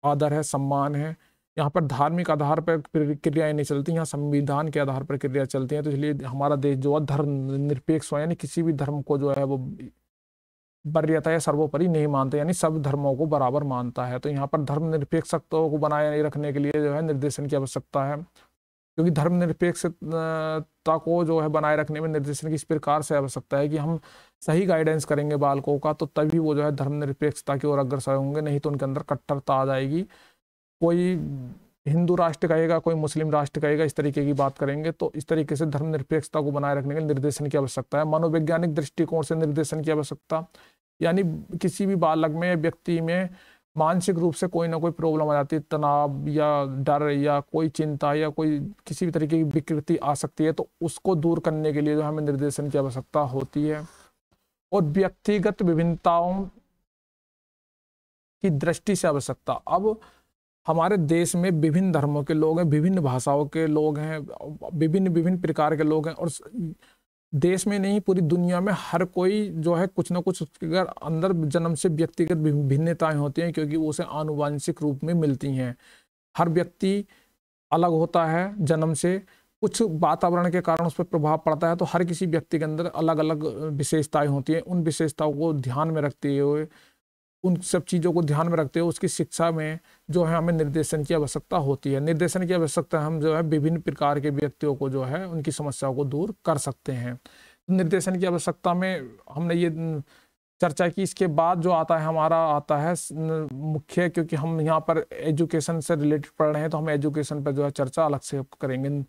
आदर है, सम्मान है। यहाँ पर धार्मिक आधार पर क्रियाएं नहीं चलती, यहाँ संविधान के आधार पर क्रिया चलती हैं। तो इसलिए हमारा देश जो है धर्म निरपेक्ष है, यानी किसी भी धर्म को जो है वो वरीयता या सर्वोपरि नहीं मानते, यानी सब धर्मों को बराबर मानता है। तो यहाँ पर धर्मनिरपेक्षता को बनाए रखने के लिए जो है निर्देशन की आवश्यकता है, क्योंकि धर्मनिरपेक्षता को जो है बनाए रखने में निर्देशन की इस प्रकार से आवश्यकता है कि हम सही गाइडेंस करेंगे बालकों का, तो तभी वो जो है धर्मनिरपेक्षता की ओर अग्रसर होंगे, नहीं तो उनके अंदर कट्टरता आ जाएगी। कोई हिंदू राष्ट्र कहेगा, कोई मुस्लिम राष्ट्र कहेगा, इस तरीके की बात करेंगे। तो इस तरीके से धर्मनिरपेक्षता को बनाए रखने के लिए निर्देशन की आवश्यकता है। मनोवैज्ञानिक दृष्टिकोण से निर्देशन की आवश्यकता, यानी किसी भी बालक में, व्यक्ति में मानसिक रूप से कोई ना कोई प्रॉब्लम आ जाती है, तनाव या डर या कोई चिंता या कोई किसी भी तरीके की विकृति आ सकती है, तो उसको दूर करने के लिए जो हमें निर्देशन की आवश्यकता होती है। और व्यक्तिगत विभिन्नताओं की दृष्टि से आवश्यकता, अब हमारे देश में विभिन्न धर्मों के लोग हैं, विभिन्न भाषाओं के लोग हैं, विभिन्न विभिन्न प्रकार के लोग हैं, और देश में नहीं पूरी दुनिया में हर कोई जो है कुछ ना कुछ अगर अंदर जन्म से व्यक्तिगत भिन्नताएं होती हैं, क्योंकि वो उसे आनुवांशिक रूप में मिलती हैं। हर व्यक्ति अलग होता है जन्म से, कुछ वातावरण के कारण उस पर प्रभाव पड़ता है, तो हर किसी व्यक्ति के अंदर अलग अलग विशेषताएं होती हैं। उन विशेषताओं को ध्यान में रखते हुए, उन सब चीज़ों को ध्यान में रखते हुए उसकी शिक्षा में जो है हमें निर्देशन की आवश्यकता होती है। निर्देशन की आवश्यकता हम जो है विभिन्न प्रकार के व्यक्तियों को जो है उनकी समस्याओं को दूर कर सकते हैं। तो निर्देशन की आवश्यकता में हमने ये चर्चा की। इसके बाद जो आता है हमारा आता है मुख्य, क्योंकि हम यहाँ पर एजुकेशन से रिलेटेड पढ़ रहे हैं, तो हम एजुकेशन पर जो है चर्चा अलग से करेंगे।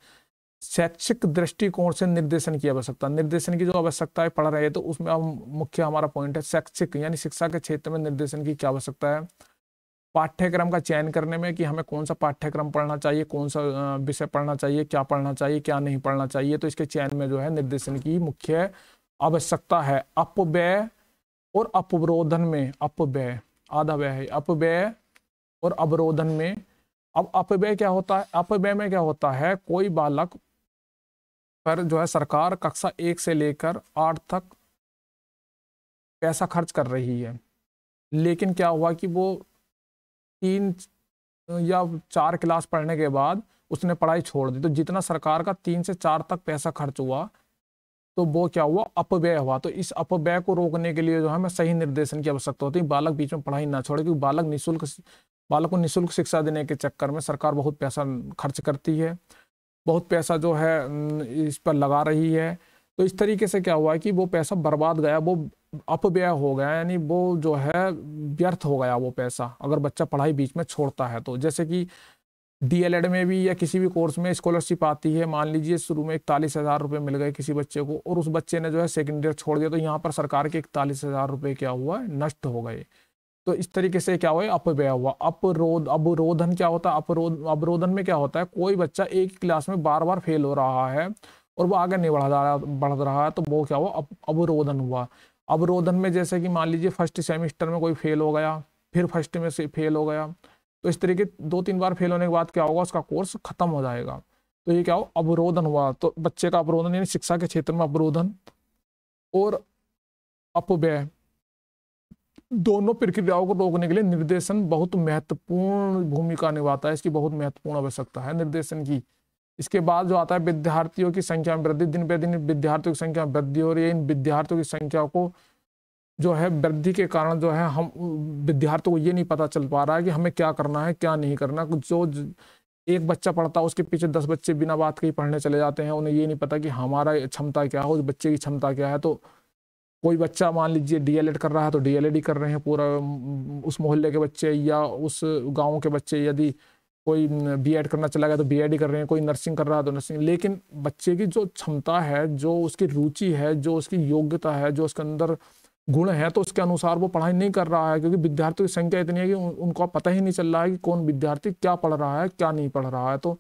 शैक्षिक दृष्टिकोण से निर्देशन की आवश्यकता, निर्देशन की जो आवश्यकताएं पढ़ रहे हैं, तो उसमें अब मुख्य हमारा पॉइंट है शैक्षिक, यानी शिक्षा के क्षेत्र में निर्देशन की क्या आवश्यकता है। पाठ्यक्रम का चयन करने में कि हमें कौन सा पाठ्यक्रम पढ़ना चाहिए, कौन सा विषय पढ़ना चाहिए, क्या पढ़ना चाहिए, क्या नहीं पढ़ना चाहिए, तो इसके चयन में जो है निर्देशन की मुख्य आवश्यकता है। अपव्यय और अपरोधन में, अपव्यय आधा व्यय है, अपव्यय और अवरोधन में। अब अपव्यय क्या होता है, अपव्यय में क्या होता है, कोई बालक पर जो है सरकार कक्षा 1 से लेकर 8 तक पैसा खर्च कर रही है, लेकिन क्या हुआ कि वो 3 या 4 क्लास पढ़ने के बाद उसने पढ़ाई छोड़ दी, तो जितना सरकार का 3 से 4 तक पैसा खर्च हुआ, तो वो क्या हुआ, अपव्यय हुआ। तो इस अपव्यय को रोकने के लिए जो है हमें सही निर्देशन की आवश्यकता होती है। बालक बीच में पढ़ाई ना छोड़े, क्योंकि बालक को निःशुल्क शिक्षा देने के चक्कर में सरकार बहुत पैसा खर्च करती है, बहुत पैसा जो है इस पर लगा रही है। तो इस तरीके से क्या हुआ है कि वो पैसा बर्बाद गया, वो अपव्यय हो गया, यानी वो जो है व्यर्थ हो गया वो पैसा, अगर बच्चा पढ़ाई बीच में छोड़ता है तो। जैसे कि डीएलएड में भी या किसी भी कोर्स में स्कॉलरशिप आती है, मान लीजिए शुरू में 41,000 रुपये मिल गए किसी बच्चे को, और उस बच्चे ने जो है सेकेंड ईयर छोड़ दिया, तो यहाँ पर सरकार के 41,000 रुपये क्या हुआ, नष्ट हो गए। तो इस तरीके से क्या हुआ, अपव्यय हुआ। अवरोधन क्या होता है, अवरोधन में क्या होता है, कोई बच्चा एक ही क्लास में बार बार फेल हो रहा है और वो आगे नहीं बढ़ रहा है, तो वो क्या हुआ, अवरोधन हुआ। अवरोधन में जैसे कि मान लीजिए फर्स्ट सेमेस्टर में कोई फेल हो गया, फिर फर्स्ट में से फेल हो गया, तो इस तरीके 2-3 बार फेल होने के बाद क्या होगा, उसका कोर्स खत्म हो जाएगा। तो ये क्या हो, अवरोधन हुआ। तो बच्चे का अवरोधन यानी शिक्षा के क्षेत्र में अवरोधन और अपव्यय, दोनों प्रक्रियाओं को रोकने के लिए निर्देशन बहुत महत्वपूर्ण भूमिका निभाता है। इसकी बहुत महत्वपूर्ण आवश्यकता है निर्देशन की। इसके बाद जो आता है विद्यार्थियों की संख्या में वृद्धि, दिन पे दिन विद्यार्थियों की संख्या में वृद्धि हो रही है। इन विद्यार्थियों की संख्या को जो है वृद्धि के कारण जो है हम विद्यार्थियों को ये नहीं पता चल पा रहा है कि हमें क्या करना है क्या नहीं करना। जो एक बच्चा पढ़ता है उसके पीछे 10 बच्चे बिना बात के ही पढ़ने चले जाते हैं, उन्हें ये नहीं पता कि हमारा क्षमता क्या है, उस बच्चे की क्षमता क्या है। तो कोई बच्चा मान लीजिए डीएलएड कर रहा है तो डीएलएड ही कर रहे हैं पूरा उस मोहल्ले के बच्चे, या उस गाँव के बच्चे, यदि कोई बीएड करना चला गया तो बीएड ही कर रहे हैं, कोई नर्सिंग कर रहा है तो नर्सिंग। लेकिन बच्चे की जो क्षमता है, जो उसकी रुचि है, जो उसकी योग्यता है, जो उसके अंदर गुण है, तो उसके अनुसार वो पढ़ाई नहीं कर रहा है, क्योंकि विद्यार्थियों की संख्या इतनी है कि उनको पता ही नहीं चल रहा है कि कौन विद्यार्थी क्या पढ़ रहा है क्या नहीं पढ़ रहा है। तो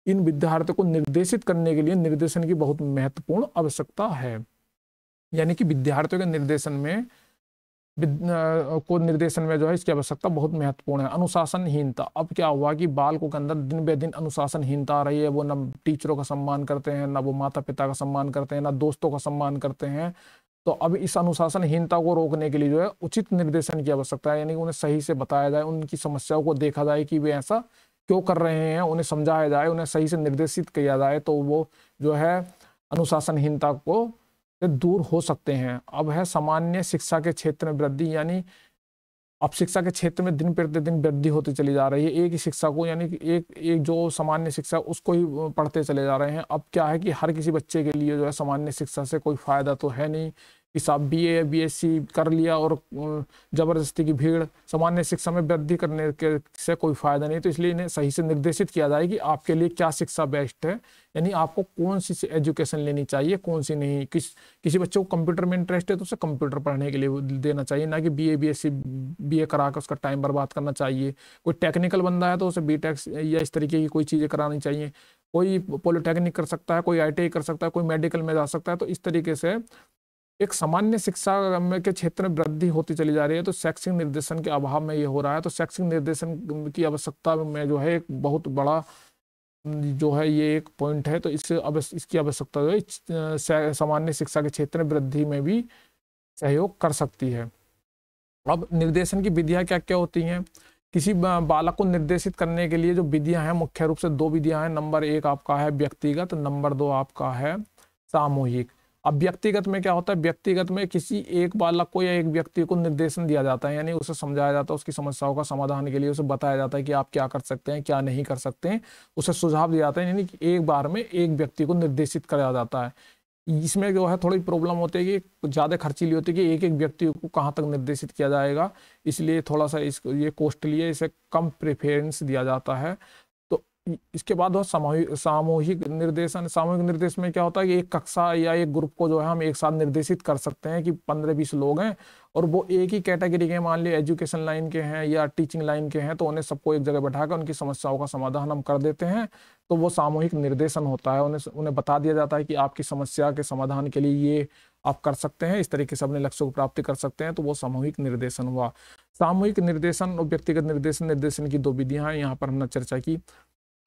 इन विद्यार्थियों को निर्देशित करने के लिए निर्देशन की बहुत महत्वपूर्ण आवश्यकता है। यानी कि विद्यार्थियों के निर्देशन में को निर्देशन में जो है इसकी आवश्यकता बहुत महत्वपूर्ण है। अनुशासनहीनता, अब क्या हुआ कि बालकों के अंदर दिन बे दिन अनुशासनहीनता आ रही है। वो न टीचरों का सम्मान करते हैं, ना वो माता पिता का सम्मान करते हैं, ना दोस्तों का सम्मान करते हैं। तो अब इस अनुशासनहीनता को रोकने के लिए जो है उचित निर्देशन की आवश्यकता है, यानी उन्हें सही से बताया जाए, उनकी समस्याओं को देखा जाए कि वे ऐसा क्यों कर रहे हैं, उन्हें समझाया जाए, उन्हें सही से निर्देशित किया जाए, तो वो जो है अनुशासनहीनता को से दूर हो सकते हैं। अब है सामान्य शिक्षा के क्षेत्र में वृद्धि, यानी अब शिक्षा के क्षेत्र में दिन प्रतिदिन वृद्धि होती चली जा रही है। एक ही शिक्षा को, यानी कि एक जो सामान्य शिक्षा उसको ही पढ़ते चले जा रहे हैं। अब क्या है कि हर किसी बच्चे के लिए जो है सामान्य शिक्षा से कोई फायदा तो है नहीं कि साहब बीए बीएससी कर लिया और जबरदस्ती की भीड़, सामान्य शिक्षा में वृद्धि करने के से कोई फायदा नहीं। तो इसलिए इन्हें सही से निर्देशित किया जाए कि आपके लिए क्या शिक्षा बेस्ट है, यानी आपको कौन सी एजुकेशन लेनी चाहिए, कौन सी नहीं। किसी बच्चे को कंप्यूटर में इंटरेस्ट है तो उसे कंप्यूटर पढ़ने के लिए देना चाहिए, ना कि बीए बीएससी बीए करा कर उसका टाइम बर्बाद करना चाहिए। कोई टेक्निकल बंदा है तो उसे बीटेक या इस तरीके की कोई चीज़ें करानी चाहिए। कोई पॉलिटेक्निक कर सकता है, कोई आईटीआई कर सकता है, कोई मेडिकल में जा सकता है। तो इस तरीके से एक सामान्य शिक्षा के क्षेत्र में वृद्धि होती चली जा रही है। तो शैक्षिक निर्देशन के अभाव में ये हो रहा है। तो शैक्षिक निर्देशन की आवश्यकता में जो है एक बहुत बड़ा जो है ये एक पॉइंट है। तो इससे अब इसकी आवश्यकता जो है सामान्य शिक्षा के क्षेत्र में वृद्धि में भी सहयोग कर सकती है। अब निर्देशन की विधियां क्या क्या होती हैं? किसी बालक को निर्देशित करने के लिए जो विधियां हैं, मुख्य रूप से दो विधियां हैं। नंबर 1 आपका है व्यक्तिगत, नंबर 2 आपका है सामूहिक। अब व्यक्तिगत में क्या होता है? व्यक्तिगत में किसी एक बालक को या एक व्यक्ति को निर्देशन दिया जाता है, यानी उसे समझाया जाता है, उसकी समस्याओं का समाधान के लिए उसे बताया जाता है कि आप क्या कर सकते हैं, क्या नहीं कर सकते हैं, उसे सुझाव दिया जाता है। यानी कि एक बार में एक व्यक्ति को निर्देशित करा जाता है। इसमें जो है थोड़ी प्रॉब्लम होती है कि ज़्यादा खर्चीली होती है कि एक एक व्यक्ति को कहाँ तक निर्देशित किया जाएगा, इसलिए थोड़ा सा ये कॉस्टली है, इसे कम प्रेफरेंस दिया जाता है। तो इसके बाद हो सामूहिक निर्देशन। सामूहिक निर्देश में क्या होता है कि एक कक्षा या एक ग्रुप को जो है हम एक साथ निर्देशित कर सकते हैं कि 15-20 लोग हैं और वो एक ही कैटेगरी के, मान लिया एजुकेशन लाइन के हैं या टीचिंग लाइन के हैं, तो उन्हें सबको एक जगह बैठाकर उनकी समस्याओं का समाधान हम कर देते हैं। तो वो सामूहिक निर्देशन होता है। उन्हें बता दिया जाता है कि आपकी समस्या के समाधान के लिए ये आप कर सकते हैं, इस तरीके से अपने लक्ष्यों को प्राप्ति कर सकते हैं। तो वो सामूहिक निर्देशन हुआ। सामूहिक निर्देशन और व्यक्तिगत निर्देशन की 2 विधियां हैं, यहाँ पर हमने चर्चा की।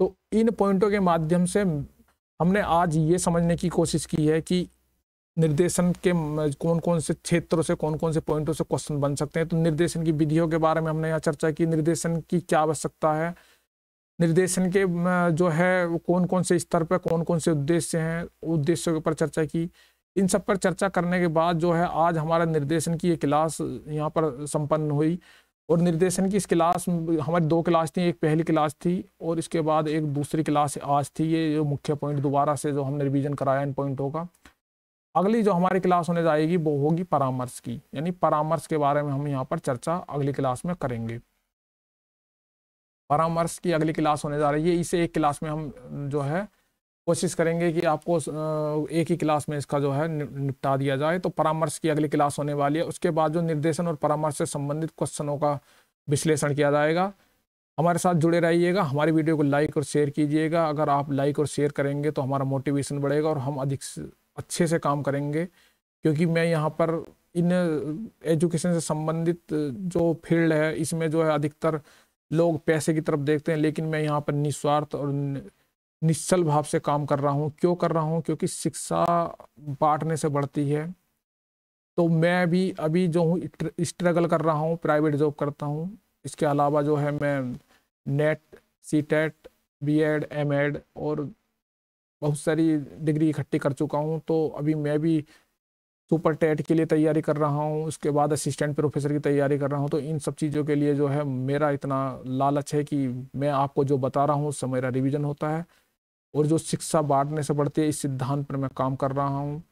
तो इन पॉइंटों के माध्यम से हमने आज ये समझने की कोशिश की है कि निर्देशन के कौन कौन से क्षेत्रों से, कौन कौन से पॉइंटों से क्वेश्चन बन सकते हैं। तो निर्देशन की विधियों के बारे में हमने यहाँ चर्चा की, निर्देशन की क्या आवश्यकता है, निर्देशन के जो है कौन कौन से स्तर पर कौन कौन से उद्देश्य हैं, उद्देश्यों के ऊपर चर्चा की। इन सब पर चर्चा करने के बाद जो है आज हमारा निर्देशन की ये क्लास यहाँ पर संपन्न हुई। और निर्देशन की इस क्लास हमारी 2 क्लास थी, एक पहली क्लास थी और इसके बाद एक दूसरी क्लास आज थी। ये जो मुख्य पॉइंट दोबारा से जो हमने रिवीजन कराया इन पॉइंटों का। अगली जो हमारी क्लास होने जाएगी वो होगी परामर्श की, यानी परामर्श के बारे में हम यहाँ पर चर्चा अगली क्लास में करेंगे। परामर्श की अगली क्लास होने जा रही है। इसे एक क्लास में हम जो है कोशिश करेंगे कि आपको एक ही क्लास में इसका जो है निपटा दिया जाए। तो परामर्श की अगली क्लास होने वाली है। उसके बाद जो निर्देशन और परामर्श से संबंधित क्वेश्चनों का विश्लेषण किया जाएगा। हमारे साथ जुड़े रहिएगा, हमारी वीडियो को लाइक और शेयर कीजिएगा। अगर आप लाइक और शेयर करेंगे तो हमारा मोटिवेशन बढ़ेगा और हम अधिक अच्छे से काम करेंगे, क्योंकि मैं यहाँ पर इन एजुकेशन से संबंधित जो फील्ड है इसमें जो है अधिकतर लोग पैसे की तरफ देखते हैं, लेकिन मैं यहाँ पर निस्वार्थ और निश्चल भाव से काम कर रहा हूँ। क्यों कर रहा हूँ? क्योंकि शिक्षा बांटने से बढ़ती है। तो मैं भी अभी जो हूँ स्ट्रगल कर रहा हूँ, प्राइवेट जॉब करता हूँ। इसके अलावा जो है मैं नेट, सीटेट, बीएड, एमएड और बहुत सारी डिग्री इकट्ठी कर चुका हूँ। तो अभी मैं भी सुपर टेट के लिए तैयारी कर रहा हूँ, उसके बाद असिस्टेंट प्रोफेसर की तैयारी कर रहा हूँ। तो इन सब चीज़ों के लिए जो है मेरा इतना लालच है कि मैं आपको जो बता रहा हूँ उससे मेरा रिवीजन होता है और जो शिक्षा बांटने से बढ़ती है इस सिद्धांत पर मैं काम कर रहा हूँ।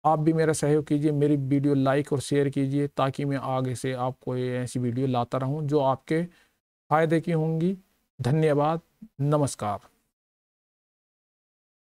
आप भी मेरा सहयोग कीजिए, मेरी वीडियो लाइक और शेयर कीजिए, ताकि मैं आगे से आपको ये ऐसी वीडियो लाता रहूँ जो आपके फायदे की होंगी। धन्यवाद, नमस्कार।